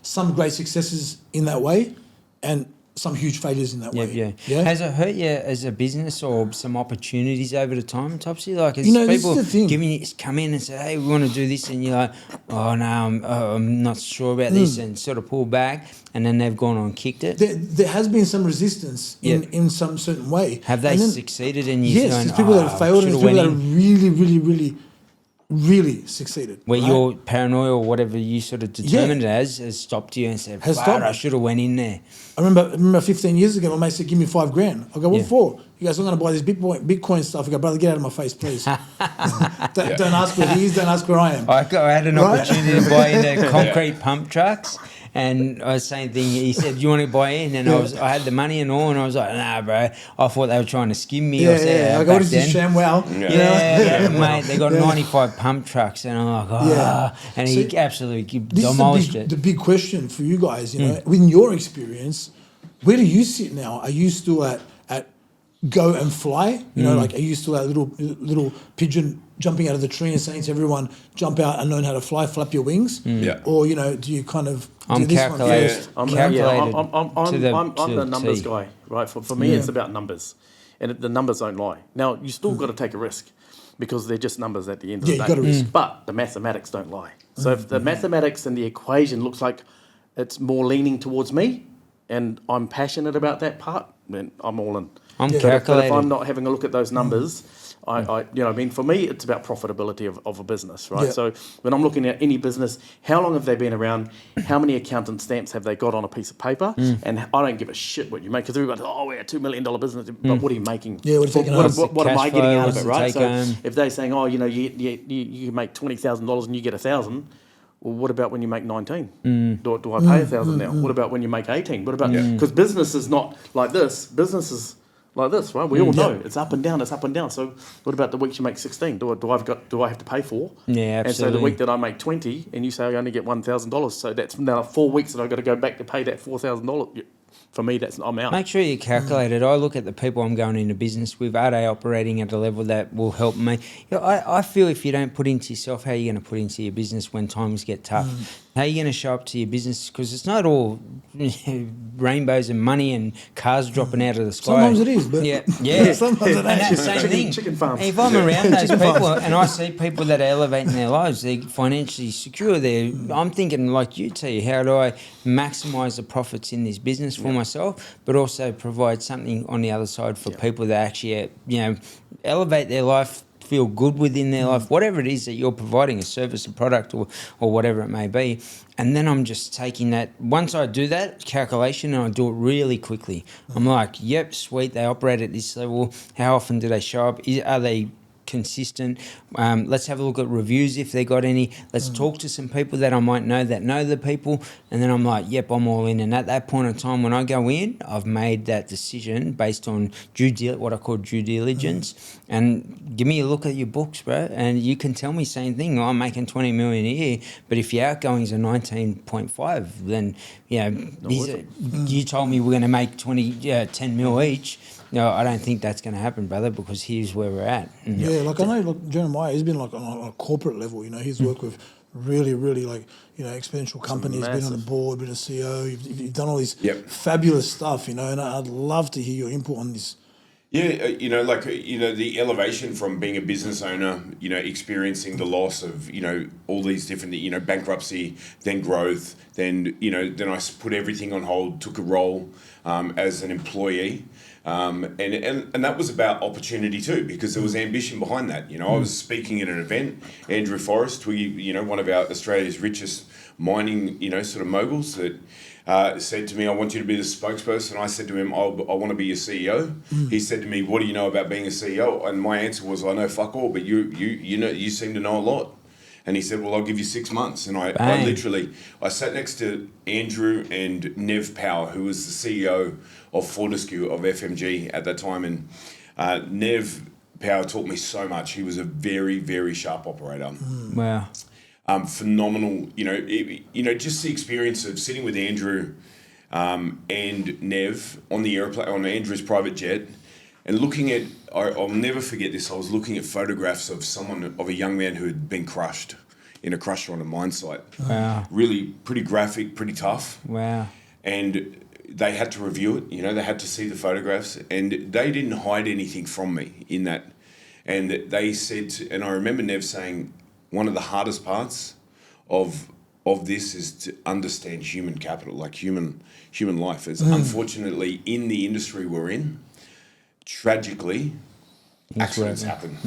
Some great successes in that way and some huge failures in that way. Yeah. Has it hurt you as a business or some opportunities over the time, Topsy? Like, has people giving you, come in and say, hey, we want to do this, and you're like, oh, no, I'm not sure about this, and sort of pull back, and then they've gone on and kicked it? There has been some resistance in some certain way. Have they succeeded in you? Yes, there's people that have failed and there's people that have really, really, really, really succeeded. Where your paranoia or whatever you sort of determined it has stopped you and said, I should have went in there. I remember 15 years ago, my mate said, give me $5,000. I go, what for? He goes, I'm going to buy this Bitcoin stuff. I go, brother, get out of my face, please. Don't ask where he is, don't ask where I am. I had an opportunity to buy into concrete pump trucks. And I was saying thing. He said, "Do you want to buy in?" And I had the money and all, and I was like, "Nah, bro." I thought they were trying to skim me. I go, "What is this ShamWow?" Mate, they got 95 pump trucks, and I'm like, and he absolutely demolished it. The big question for you guys, with your experience, where do you sit now? Are you still at go and fly? Like, are you still that little pigeon jumping out of the tree and saying to everyone, jump out and learn how to fly, flap your wings? Or, do you kind of do this calculated. one first? I'm the numbers guy, right? For me, it's about numbers. And the numbers don't lie. Now, you still got to take a risk because they're just numbers at the end of the day. You got to risk. But the mathematics don't lie. So if the mathematics and the equation looks like it's more leaning towards me, and I'm passionate about that part, then I'm all in. I'm But if calculated. I'm not having a look at those numbers, for me, it's about profitability of a business, right? Yeah. So when I'm looking at any business, how long have they been around? How many accountant stamps have they got on a piece of paper? And I don't give a shit what you make, because everybody's, we're a $2 million business, but what are you making? Yeah, what are you taking home? What am I Cash getting out of flow, it, right? take So home. if they're saying, you make $20,000 and you get 1,000, well, what about when you make 19? Do I pay 1,000 now? What about when you make 18? What about, because business is not like this. Business is like this, right? We all know it's up and down. It's up and down. So what about the weeks you make 16? Do I have to pay for? Yeah, And so absolutely. the week that I make 20, and you say I only get $1,000, so that's now 4 weeks that I've got to go back to pay that $4,000. For me, I'm out. Make sure you calculate it. I look at the people I'm going into business with. Are they operating at a level that will help me? I feel if you don't put into yourself, how are you going to put into your business when times get tough? How are you going to show up to your business? Because it's not all rainbows and money and cars dropping out of the sky. Sometimes it is, but yeah. sometimes it And that's the ain't. same thing. Chicken farms. If I'm around those people and I see people that are elevating their lives, they're financially secure. I'm thinking like you, T, how do I maximise the profits in this business for myself, but also provide something on the other side for people that actually, elevate their life, feel good within their life, whatever it is that you're providing, a service, a product, or whatever it may be. And then I'm just taking that, once I do that calculation, and I do it really quickly, I'm like, yep, sweet, they operate at this level. How often do they show up? Are they consistent? Let's have a look at reviews if they got any. Let's talk to some people that I might know that know the people, and then I'm like, yep, I'm all in. And at that point in time, when I go in, I've made that decision based on what I call due diligence. And give me a look at your books, bro, and you can tell me same thing. I'm making 20 million a year, but if your outgoings are 19.5, then you told me we're going to make 10 mil each. No, I don't think that's going to happen, brother, because here's where we're at. Yeah, like I know, Jeremiah, he's been like on a corporate level. He's worked with really, really exponential companies. Been on the board, been a CEO. You've done all this fabulous stuff. And I'd love to hear your input on this. Yeah, the elevation from being a business owner, experiencing the loss of, all these different, bankruptcy, then growth, then I put everything on hold, took a role as an employee. And that was about opportunity too, because there was ambition behind that. I was speaking at an event, Andrew Forrest, one of our Australia's richest mining, sort of moguls that said to me, I want you to be the spokesperson. I said to him, I want to be your CEO. He said to me, what do you know about being a CEO? And my answer was, I know fuck all, but you seem to know a lot. And he said, well, I'll give you 6 months. And I sat next to Andrew and Nev Power, who was the CEO of Fortescue of FMG at that time. And Nev Power taught me so much. He was a very, very sharp operator. Wow. Phenomenal, just the experience of sitting with Andrew and Nev on the airplane, on Andrew's private jet, and looking at, I'll never forget this, I was looking at photographs of a young man who had been crushed in a crusher on a mine site. Wow. Really pretty graphic, pretty tough. Wow. And they had to review it, they had to see the photographs, and they didn't hide anything from me in that. And they said, and I remember Nev saying, one of the hardest parts of this is to understand human capital, like human life. Is unfortunately in the industry we're in, tragically, accidents happen.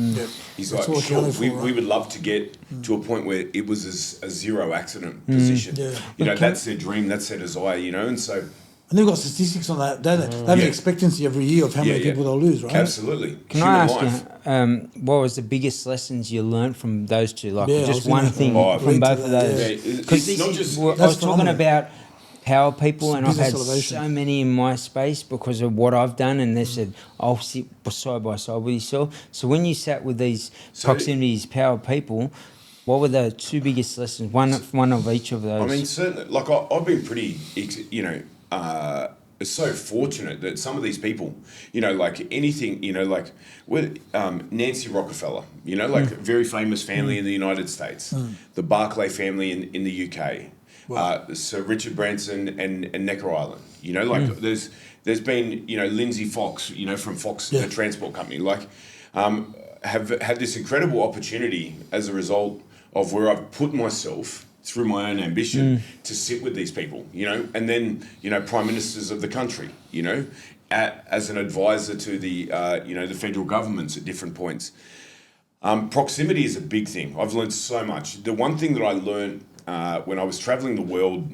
He's like, sure, we would love to get to a point where it was a zero accident position. That's their dream, that's their desire, and so. And they've got statistics on that. They have an expectancy every year of how many people they'll lose, right? Absolutely. Can I ask you, what was the biggest lessons you learned from those two? Like just one thing from both of those? Because I was talking about power people, and I've had so many in my space because of what I've done, and they said, I'll sit side by side with yourself. So when you sat with these proximities, power people, what were the two biggest lessons? One of each of those. I mean, certainly, like I've been pretty, so fortunate that some of these people, like anything, like with Nancy Rockefeller, very famous family in the United States, the Barclay family in the UK, Sir Richard Branson and Necker Island, there's been, Lindsay Fox, from Fox, the transport company, have had this incredible opportunity as a result of where I've put myself through my own ambition to sit with these people, and then, prime ministers of the country, as an advisor to the, the federal governments at different points. Proximity is a big thing. I've learned so much. The one thing that I learned when I was traveling the world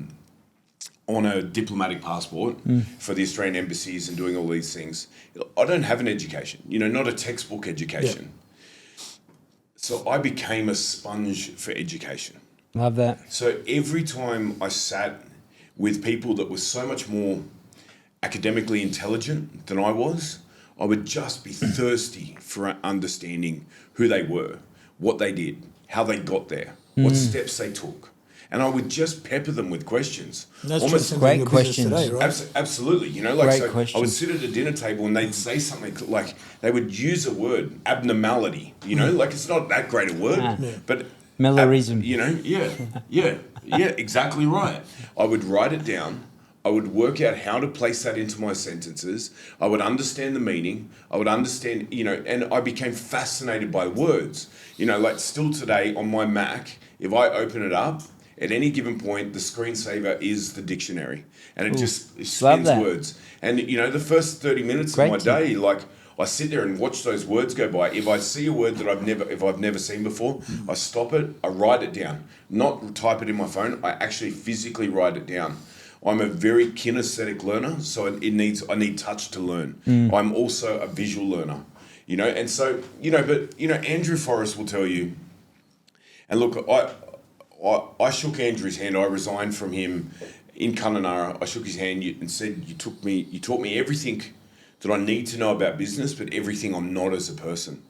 on a diplomatic passport for the Australian embassies and doing all these things, I don't have an education, not a textbook education. Yeah. So I became a sponge for education. Love that. So every time I sat with people that were so much more academically intelligent than I would just be thirsty for understanding who they were, what they did, how they got there, what steps they took. And I would just pepper them with questions. And that's almost great questions today, right? Absolutely. Great so questions. I would sit at a dinner table and they'd say something like, they would use a word, abnormality, like it's not that great a word, but Millerism. Exactly right. I would write it down. I would work out how to place that into my sentences. I would understand the meaning. I would understand, and I became fascinated by words. Like still today on my Mac, if I open it up, at any given point, the screensaver is the dictionary. And it just spins words. And, the first 30 minutes of my day, I sit there and watch those words go by. If I see a word that I've never seen before, I stop it, I write it down. Not type it in my phone, I actually physically write it down. I'm a very kinesthetic learner, so I need touch to learn. I'm also a visual learner, and so, Andrew Forrest will tell you, and look, I shook Andrew's hand. I resigned from him in Kununurra. I shook his hand and said, you taught me everything that I need to know about business, but everything I'm not as a person.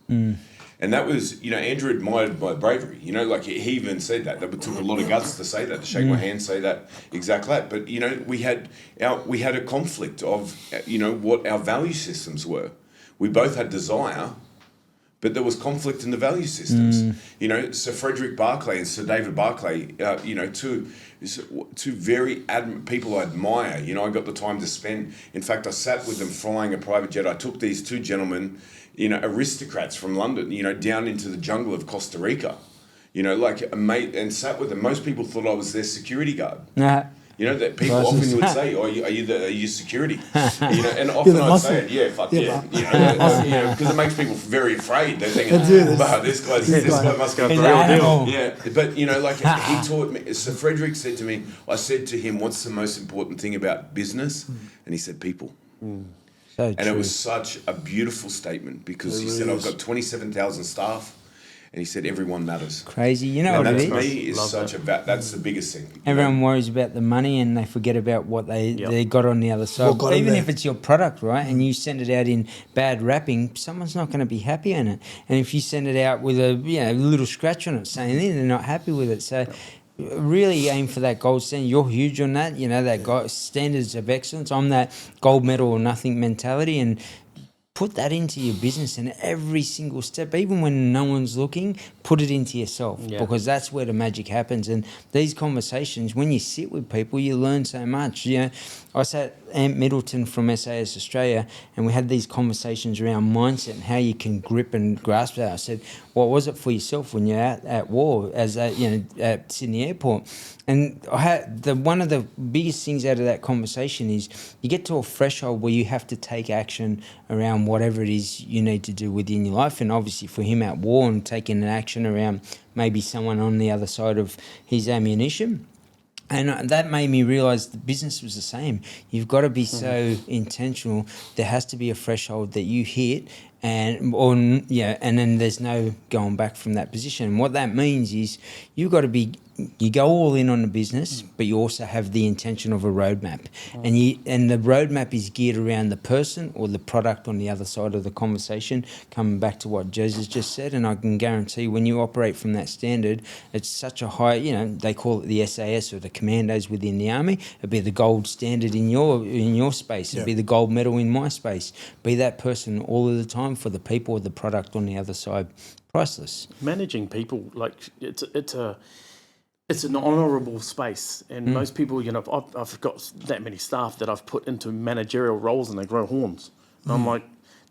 And that was, Andrew admired my bravery. He even said that. That took a lot of guts to say that, to shake my hand, say that, exactly that. But, we had a conflict of, what our value systems were. We both had desire, but there was conflict in the value systems. Sir Frederick Barclay and Sir David Barclay, two very people I admire. I got the time to spend. In fact, I sat with them flying a private jet. I took these two gentlemen, aristocrats from London, down into the jungle of Costa Rica, and sat with them. Most people thought I was their security guard. That people often would say, "Oh, are you security?" And often I'd say it, because it makes people very afraid. They're thinking, "Wow, this guy must go for a real deal." Yeah, but he taught me. Sir Frederick said to me, I said to him, "What's the most important thing about business?" And he said, "People." So true. It was such a beautiful statement because he said, "I've got 27,000 staff." And he said, everyone matters. Crazy. And what that it to is? me is that's the biggest thing. Everyone worries about the money and they forget about what they got on the other side. Even if it's your product, right, and you send it out in bad wrapping, someone's not going to be happy in it. And if you send it out with a little scratch on it saying they're not happy with it. So really aim for that gold standard. You're huge on that, that standards of excellence. I'm that gold medal or nothing mentality, and put that into your business in every single step, even when no one's looking, put it into yourself because that's where the magic happens. And these conversations, when you sit with people, you learn so much. I sat Ant Middleton from SAS Australia and we had these conversations around mindset and how you can grip and grasp that. I said, what was it for yourself when you're out at war at Sydney Airport? And one of the biggest things out of that conversation is you get to a threshold where you have to take action around whatever it is you need to do within your life. And obviously for him at war and taking an action around maybe someone on the other side of his ammunition. And that made me realise the business was the same. You've got to be so intentional. There has to be a threshold that you hit, and then there's no going back from that position. And what that means is you go all in on the business, but you also have the intention of a roadmap, and the roadmap is geared around the person or the product on the other side of the conversation. Coming back to what Joseph just said, and I can guarantee when you operate from that standard, it's such a high. They call it the SAS or the commandos within the army. It'd be the gold standard in your space. It'd be the gold medal in my space. Be that person all of the time for the people or the product on the other side. Priceless. Managing people, it's an honourable space, and most people, I've got that many staff that I've put into managerial roles and they grow horns. And I'm like,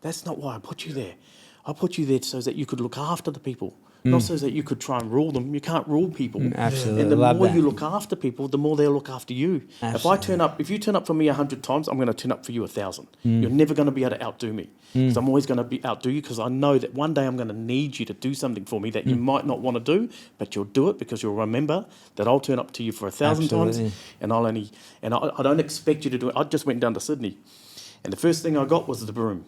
that's not why I put you there. I put you there so that you could look after the people. Not so that you could try and rule them. You can't rule people. Absolutely. And the Love more that. you look after people, the more they'll look after you. If you turn up for me 100 times, I'm going to turn up for you 1,000. You're never going to be able to outdo me. Because I'm always going to outdo you, because I know that one day I'm going to need you to do something for me that you might not want to do, but you'll do it because you'll remember that I'll turn up to you for 1,000 times, and I don't expect you to do it. I just went down to Sydney, and the first thing I got was the broom.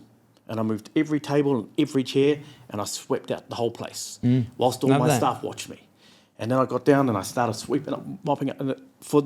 And I moved every table and every chair, and I swept out the whole place, whilst all my staff watched me. And then I got down and I started sweeping up, mopping up. And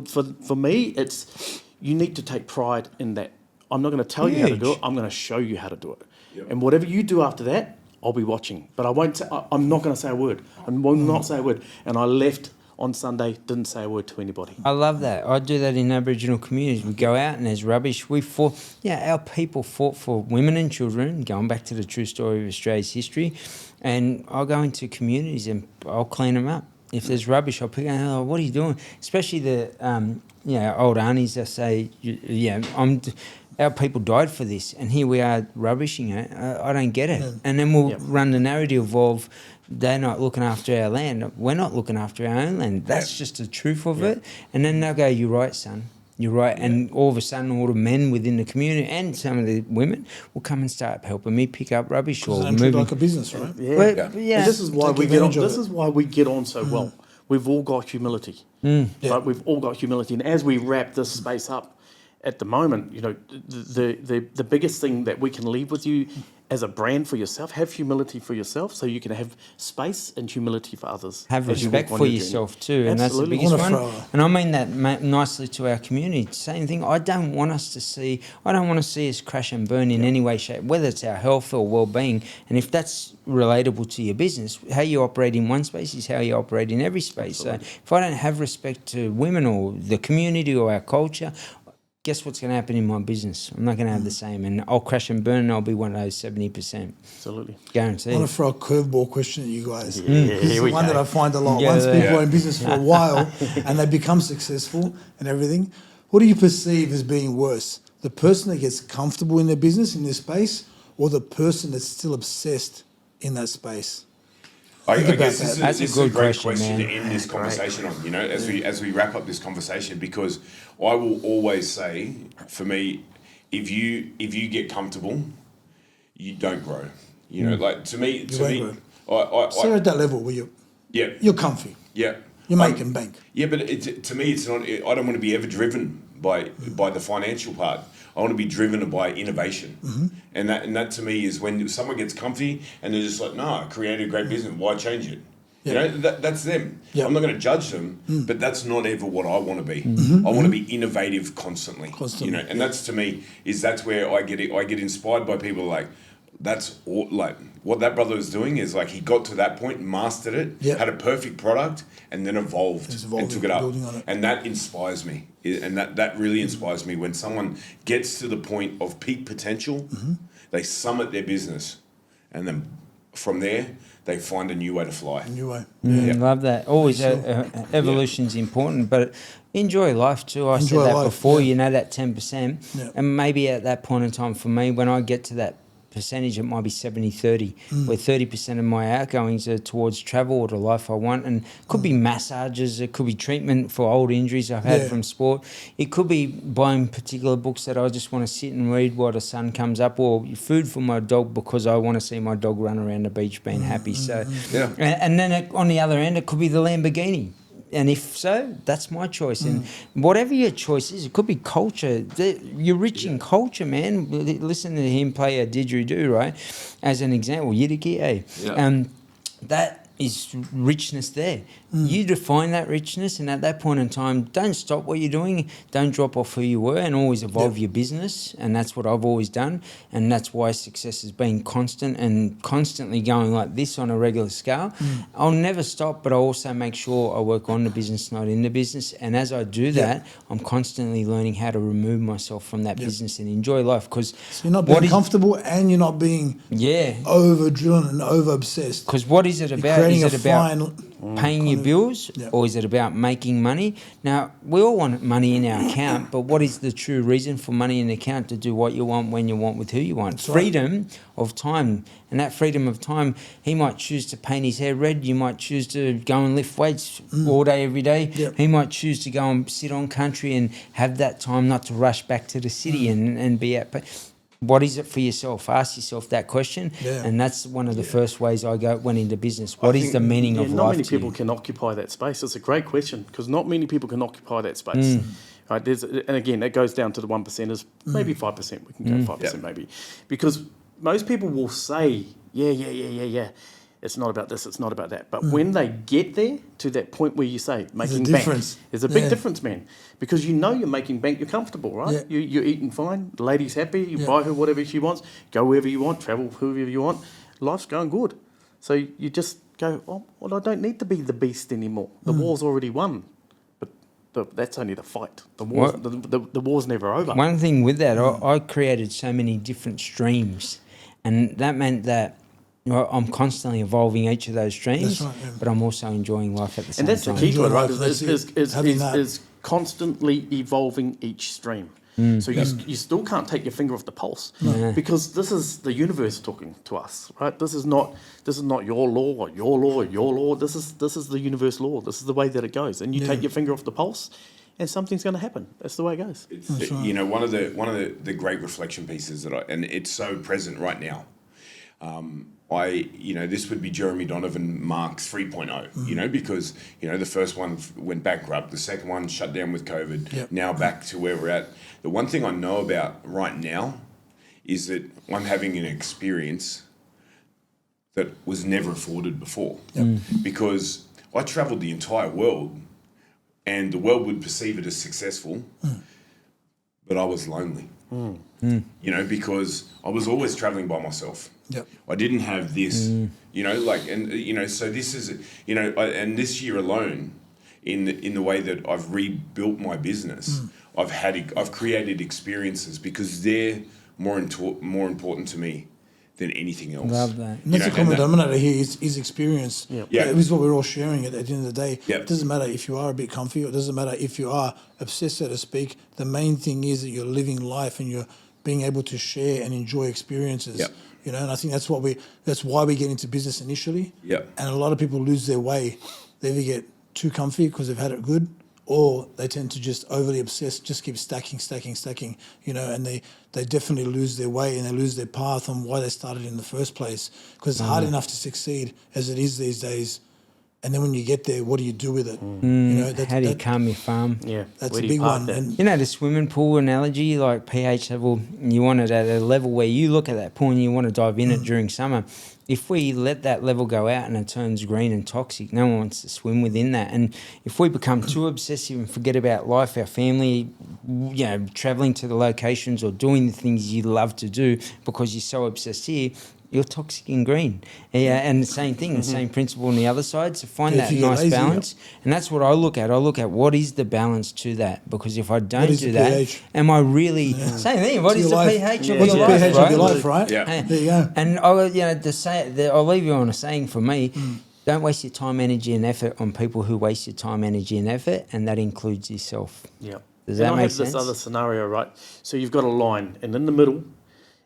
for me, it's, you need to take pride in that. I'm not going to tell you how to do it. I'm going to show you how to do it. Yep. And whatever you do after that, I'll be watching. But I won't. I'm not going to say a word. I will not say a word. And I left on Sunday, didn't say a word to anybody. I love that. I do that in Aboriginal communities. We go out and there's rubbish. We fought, our people fought for women and children, going back to the true story of Australia's history. And I'll go into communities and I'll clean them up. If there's rubbish, I'll pick it up. What are you doing? Especially the, old aunties that say, our people died for this, and here we are rubbishing it. I don't get it. Yeah. And then we'll run the narrative of they're not looking after our land. We're not looking after our own land. That's just the truth of it. And then they'll go, you're right, son. You're right. Yeah. And all of a sudden, all the men within the community and some of the women will come and start helping me pick up rubbish. Or treat like a business, right? Yeah. And this is why we get on. This is why we get on so well. We've all got humility. Right? We've all got humility. And as we wrap this space up, at the moment, the biggest thing that we can leave with you as a brand for yourself, have humility for yourself so you can have space and humility for others. Have respect for yourself too, and that's the biggest one. And I mean that nicely to our community. Same thing, I don't want to see us crash and burn in any way, shape, whether it's our health or well-being. And if that's relatable to your business, how you operate in one space is how you operate in every space. Absolutely. So if I don't have respect to women or the community or our culture, guess what's going to happen in my business? I'm not going to have the same, and I'll crash and burn, and I'll be one of those 70%. Absolutely. Guaranteed. I want to throw a curveball question at you guys. This is one that I find a lot. Once people are in business for a while and they become successful and everything, what do you perceive as being worse? The person that gets comfortable in their business, in their space, or the person that's still obsessed in that space? I guess this is a great question man. to end this conversation on, as we wrap up this conversation, because I will always say, for me, if you get comfortable, you don't grow. Like to me, so at that level where you're comfy. Yeah. You're making bank. Yeah, but to me, it's not. I don't want to be ever driven by the financial part. I want to be driven by innovation, and that to me is when someone gets comfy and they're just like, no, I created a great business. Why change it? That's them. I'm not going to judge them, but that's not ever what I want to be. I want to be innovative constantly. And that's to me that's where I get inspired by people like. That's all, like what that brother was doing is like he got to that point, mastered it, had a perfect product, and then evolved and took it up. And that inspires me. And that really inspires me when someone gets to the point of peak potential, they summit their business, and then from there they find a new way to fly. A new way. Love that. Always evolution's important, but enjoy life too. I said that before, that 10%. And maybe at that point in time for me, when I get to that percentage, it might be 70-30, where 30% of my outgoings are towards travel or the life I want, and it could be massages, it could be treatment for old injuries I've had from sport, it could be buying particular books that I just want to sit and read while the sun comes up, or food for my dog because I want to see my dog run around the beach being happy. So, and then on the other end, it could be the Lamborghini. And if so, that's my choice. And whatever your choice is, it could be culture. You're rich in culture, man. Listen to him play a didgeridoo, right? As an example, Yidaki, that is richness there. You define that richness, and at that point in time, don't stop what you're doing. Don't drop off who you were, and always evolve your business. And that's what I've always done. And that's why success has been constant and constantly going like this on a regular scale. I'll never stop, but I also make sure I work on the business, not in the business. And as I do that, I'm constantly learning how to remove myself from that business and enjoy life. Because so you're not being comfortable and you're not being over-driven and over-obsessed. Because what is it about? Creating a fine paying your bills, or is it about making money? Now, we all want money in our account, but what is the true reason for money in the account? To do what you want, when you want, with who you want. That's freedom of time. And that freedom of time, he might choose to paint his hair red. You might choose to go and lift weights all day, every day. Yep. He might choose to go and sit on country and have that time, not to rush back to the city and be at. But what is it for yourself? Ask yourself that question. Yeah. And that's one of the first ways I went into business. What is the meaning of life? Not many people can occupy that space. It's a great question, because not many people can occupy that space. Right? And again, that goes down to the 1%ers, maybe 5%. We can go 5% maybe. Because most people will say, yeah. It's not about this, it's not about that. But when they get there to that point where you say, making bank, there's a big difference, man. Because you know you're making bank, you're comfortable, right? Yeah. You're eating fine, the lady's happy, you buy her whatever she wants, go wherever you want, travel whoever you want. Life's going good. So you just go, oh, well, I don't need to be the beast anymore. The war's already won. But that's only the fight. The war's never over. One thing with that, I created so many different streams. And that meant that I'm constantly evolving each of those streams, but I'm also enjoying life at the same time. And that's the key to it, right? Is constantly evolving each stream. So you still can't take your finger off the pulse, because this is the universe talking to us, right? This is not your law or your law or your law. This is the universe law. This is the way that it goes. And you take your finger off the pulse, and something's going to happen. That's the way it goes. You know, one of the great reflection pieces and it's so present right now. This would be Jeremy Donovan Mark's 3.0, because, the first one went bankrupt, the second one shut down with COVID, now back to where we're at. The one thing I know about right now is that I'm having an experience that was never afforded before, because I travelled the entire world and the world would perceive it as successful, but I was lonely. Because I was always traveling by myself. Yep. I didn't have this, so this is, and this year alone, in the way that I've rebuilt my business, I've created experiences because they're more important to me than anything else. Love that. And that's the common denominator here is experience. Yep. Yeah. It is what we're all sharing at the end of the day. Yep. It doesn't matter if you are a bit comfy, or it doesn't matter if you are obsessed, so to speak. The main thing is that you're living life and you're being able to share and enjoy experiences. Yep. And I think that's why we get into business initially. Yep. And a lot of people lose their way. They either get too comfy because they've had it good, or they tend to just overly obsess, just keep stacking, and they definitely lose their way and they lose their path on why they started in the first place, because it's hard enough to succeed as it is these days. And then when you get there, what do you do with it? How do you calm your farm? Yeah, that's a big one. And the swimming pool analogy, like pH level, you want it at a level where you look at that pool and you want to dive in it during summer. If we let that level go out and it turns green and toxic, no one wants to swim within that. And if we become too obsessive and forget about life, our family, traveling to the locations or doing the things you love to do because you're so obsessed here, you're toxic and green. Yeah, and the same thing, the same principle on the other side. So find that nice balance. And that's what I look at. I look at what is the balance to that. Because if I don't do that, pH? Am I really... Yeah. Same thing. What is the pH of your life? What's the pH of your life, right? Yeah. There you go. And I'll leave you on a saying for me. Don't waste your time, energy and effort on people who waste your time, energy and effort. And that includes yourself. Yeah. Does that make sense? I have this other scenario, right? So you've got a line, and in the middle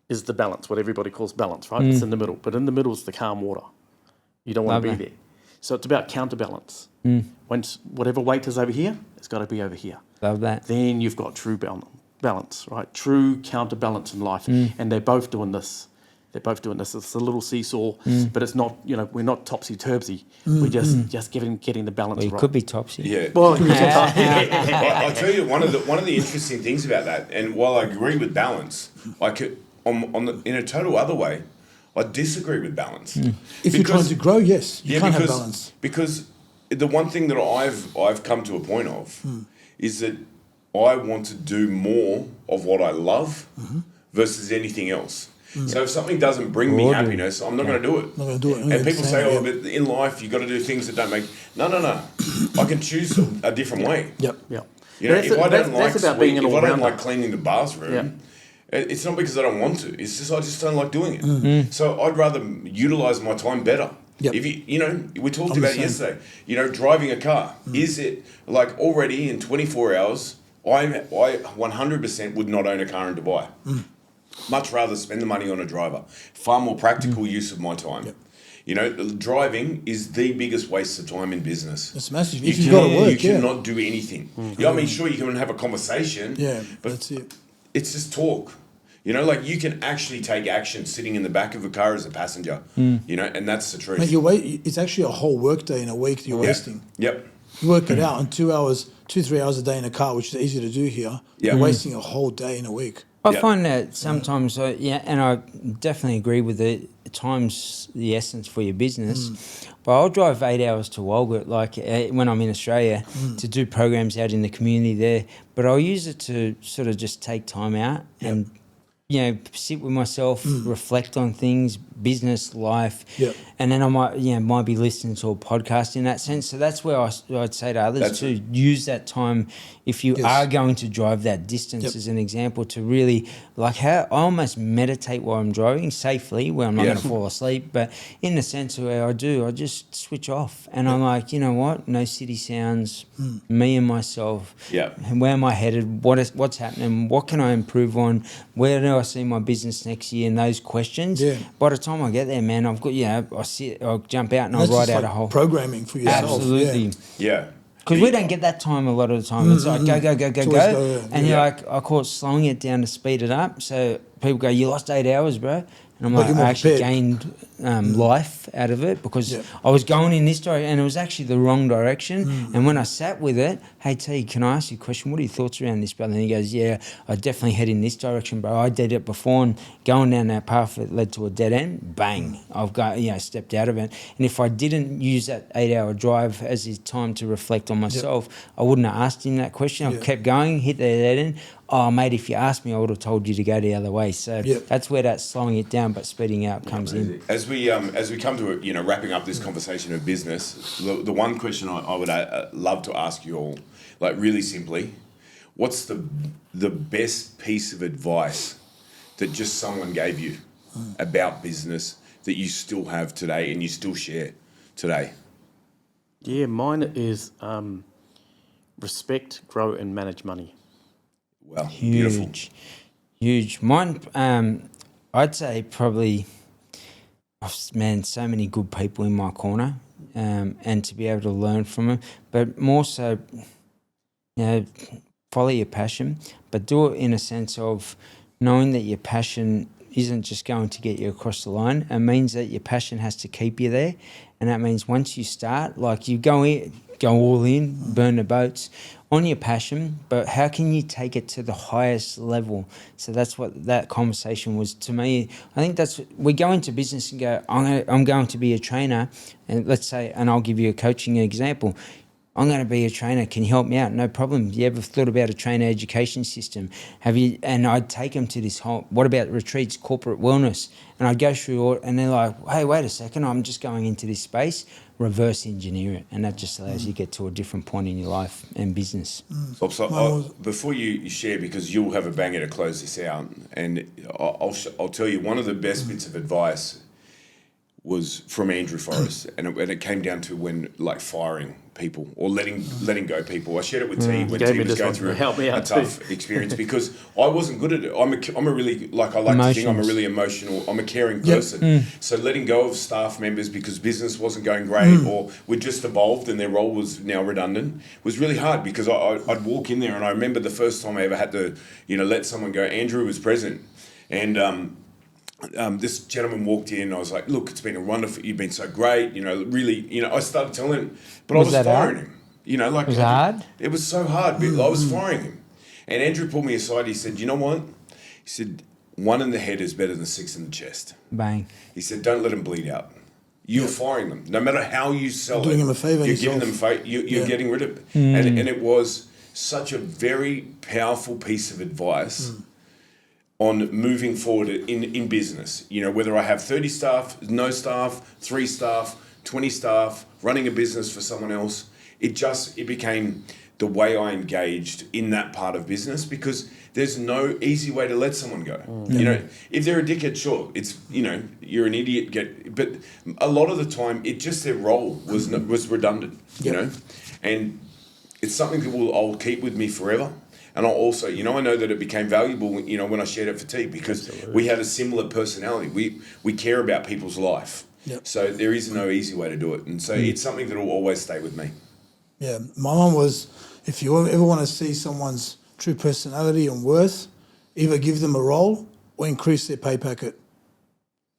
is the balance, what everybody calls balance, right? It's in the middle. But in the middle is the calm water. You don't want to be there. So it's about counterbalance. Once whatever weight is over here, it's got to be over here. Love that. Then you've got true balance, right? True counterbalance in life. And they're both doing this. It's a little seesaw, but it's not, we're not topsy-turvy. We're just getting the balance right. You could be topsy. Yeah. Well, I'll tell you, one of the interesting things about that, and while I agree with balance, I could... in a total other way, I disagree with balance. If you're trying to grow, yes, you can't have balance. Because the one thing that I've come to a point of is that I want to do more of what I love versus anything else. So if something doesn't bring me happiness, I'm not going to do it. Not going to do it. And people say, but in life you've got to do things that don't make... No. I can choose a different way. Yep. If I don't like cleaning the bathroom... It's not because I don't want to. It's just I just don't like doing it. So I'd rather utilise my time better Yep. If you know, we talked I'm the about same. yesterday. You know, driving a car. Is it like already in 24 hours? I 100% would not own a car in Dubai. Much rather spend the money on a driver. Far more practical use of my time. Yep. You know, driving is the biggest waste of time in business. It's massive. You If you've got to cannot- work, You yeah. cannot do anything. Yeah, I mean, sure, you can have a conversation. Yeah, but that's it. it's just talk. You know, like you can actually take action sitting in the back of a car as a passenger. You know, and that's the truth. Mate, it's actually a whole work day in a week that you're wasting. Yep. You work it out in 2 hours, 3 hours a day in a car, which is easy to do here. Yeah. You're wasting a whole day in a week. I Yeah. find that sometimes, and I definitely agree with it. Time's the essence for your business. But I'll drive 8 hours to Walgett, like when I'm in Australia, to do programs out in the community there. But I'll use it to sort of just take time out and, you know, sit with myself, reflect on things, business, life. Yep. And then I might be listening to a podcast in that sense. So that's where I'd say to others to use that time if you are going to drive that distance as an example to really like how I almost meditate while I'm driving safely where I'm not going to fall asleep, but in the sense where I just switch off and I'm like, you know what, no city sounds, me and myself, and where am I headed, what's happening, what can I improve on, where do I see my business next year, and those questions. By the time I get there, man, I've got, I'll jump out and I'll write out a whole programming for yourself. Absolutely. Yeah. Because we don't get that time a lot of the time. It's like go. Go. And you're like, I call it slowing it down to speed it up. So people go, you lost 8 hours, bro. And I'm like, I actually gained life out of it because I was going in this direction and it was actually the wrong direction. And when I sat with it, hey, T, can I ask you a question? What are your thoughts around this, brother? And he goes, yeah, I definitely head in this direction, bro. I did it before and going down that path that led to a dead end, bang, I've got, stepped out of it. And if I didn't use that 8 hour drive as his time to reflect on myself, I wouldn't have asked him that question. I kept going, hit the dead end. Oh, mate, if you asked me, I would have told you to go the other way. So that's where that slowing it down but speeding up comes in. As we come to wrapping up this conversation of business, the one question I would love to ask you all, like really simply, what's the best piece of advice that just someone gave you about business that you still have today and you still share today? Yeah, mine is respect, grow, and manage money. Well, beautiful. Huge. Mine, I'd say probably, man, so many good people in my corner, and to be able to learn from them, but more so, follow your passion, but do it in a sense of knowing that your passion isn't just going to get you across the line. It means that your passion has to keep you there, and that means once you start, like you go all in, burn the boats on your passion, but how can you take it to the highest level? So that's what that conversation was to me. I think that's, we go into business and go, I'm going to be a trainer, and let's say, and I'll give you a coaching example. I'm going to be a trainer. Can you help me out? No problem. You ever thought about a trainer education system? Have you? And I'd take them to this whole, what about retreats, corporate wellness? And I'd go through all, and they're like, hey, wait a second, I'm just going into this space, reverse engineer it. And that just allows you to get to a different point in your life and business. So before you share, because you'll have a banger to close this out, and I'll tell you one of the best bits of advice was from Andrew Forrest, and it came down to when firing people or letting go people. I shared it with T when T was going through a tough experience because I wasn't good at it. I'm a really, I like to think I'm a really emotional, I'm a caring person. So letting go of staff members because business wasn't going great or we'd just evolved and their role was now redundant was really hard because I'd walk in there and I remember the first time I ever had to, let someone go. Andrew was present and this gentleman walked in and I was like, look, it's been a wonderful, you've been so great, really, I started telling him, but I was firing him. Was it hard? It was so hard, but I was firing him. And Andrew pulled me aside, he said, you know what? He said, 1 in the head is better than 6 in the chest. Bang. He said, don't let them bleed out. You're firing them. No matter how you sell doing them a favour. You're giving them you're getting rid of it. And it was such a very powerful piece of advice on moving forward in business. Whether I have 30 staff, no staff, 3 staff, 20 staff, running a business for someone else, it became the way I engaged in that part of business, because there's no easy way to let someone go. You know, if they're a dickhead, sure, it's, you know, you're an idiot, but a lot of the time, it just their role was redundant, you know, and it's something that I'll keep with me forever. And I'll also, you know, I know that it became valuable, you know, when I shared it for Teague, because we have a similar personality. We care about people's life. Yep. So there is no easy way to do it. And so it's something that will always stay with me. Yeah, my mum was, if you ever want to see someone's true personality and worth, either give them a role or increase their pay packet.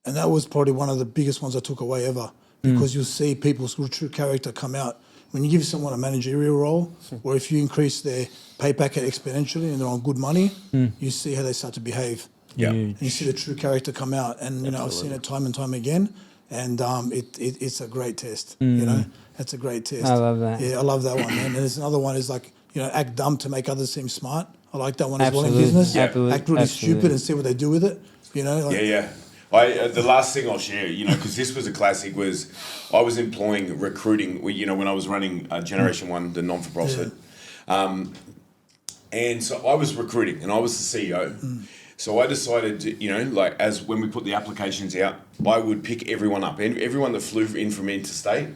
And that was probably one of the biggest ones I took away ever, because you'll see people's true character come out. When you give someone a managerial role, or if you increase their pay packet exponentially and they're on good money, you see how they start to behave. Yeah. And you see the true character come out. And, you know, I've seen it time and time again. And it's a great test, you know. That's a great test. I love that. Yeah, I love that one, man. And there's another one is like, you know, act dumb to make others seem smart. I like that one as well in business. Yeah. Act really stupid and see what they do with it, you know. Like, Yeah. The last thing I'll share, you know, because this was a classic, was I was employing recruiting, you know, when I was running Generation 1, the non-for-profit. And so I was recruiting and I was the CEO. So I decided to, you know, like as when we put the applications out, I would pick everyone up. And everyone that flew in from interstate,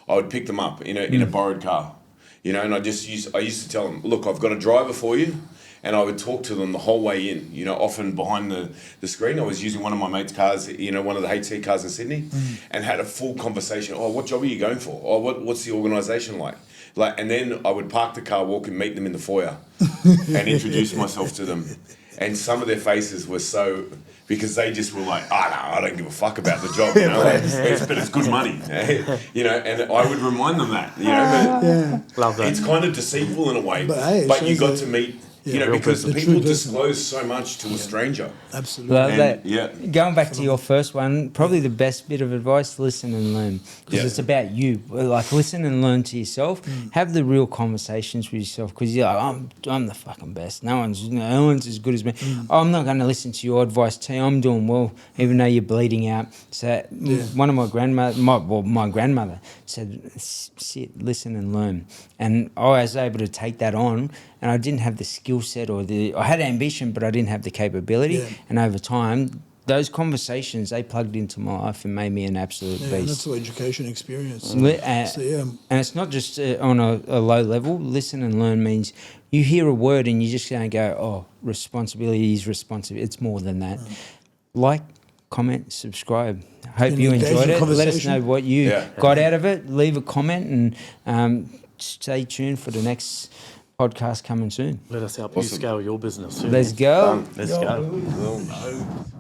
I would pick them up in a borrowed car. You know, and I used to tell them, look, I've got a driver for you. And I would talk to them the whole way in, you know, often behind the screen. I was using one of my mate's cars, you know, one of the HT cars in Sydney, and had a full conversation. Oh, what job are you going for? Oh, what's the organisation like? And then I would park the car, walk and meet them in the foyer and introduce myself to them. And some of their faces were so, because they just were like, no, I don't give a fuck about the job, you know, but it's good money, you know, and I would remind them that, you know, but Love that. it's kind of deceitful in a way, But, hey, it but you shows got that- to meet, Yeah, you know, real because person. The people true person. disclose so much to a stranger. Absolutely. Love And, that. yeah. Going back to your first one, probably the best bit of advice: listen and learn, because Yeah. it's about you. Like, listen and learn to yourself. Have the real conversations with yourself, because you're like, I'm the fucking best. No one's as good as me. I'm not going to listen to your advice. I'm doing well, even though you're bleeding out. So one of my grandmother said, sit, listen and learn. And I was able to take that on, and I didn't have the skill set I had ambition, but I didn't have the capability. Yeah. And over time, those conversations, they plugged into my life and made me an absolute Yeah, and that's beast. what education experience. So, yeah. And it's not just on a low level. Listen and learn means you hear a word and you're just going to go, oh, responsibility is responsibility. It's more than that. Like, comment, subscribe. Hope you engage enjoyed in it. Let us conversation. know what you Yeah. got out of it. Leave a comment and stay tuned for the next podcast coming soon. Let us help you scale your business. Too. Let's go. Let's go.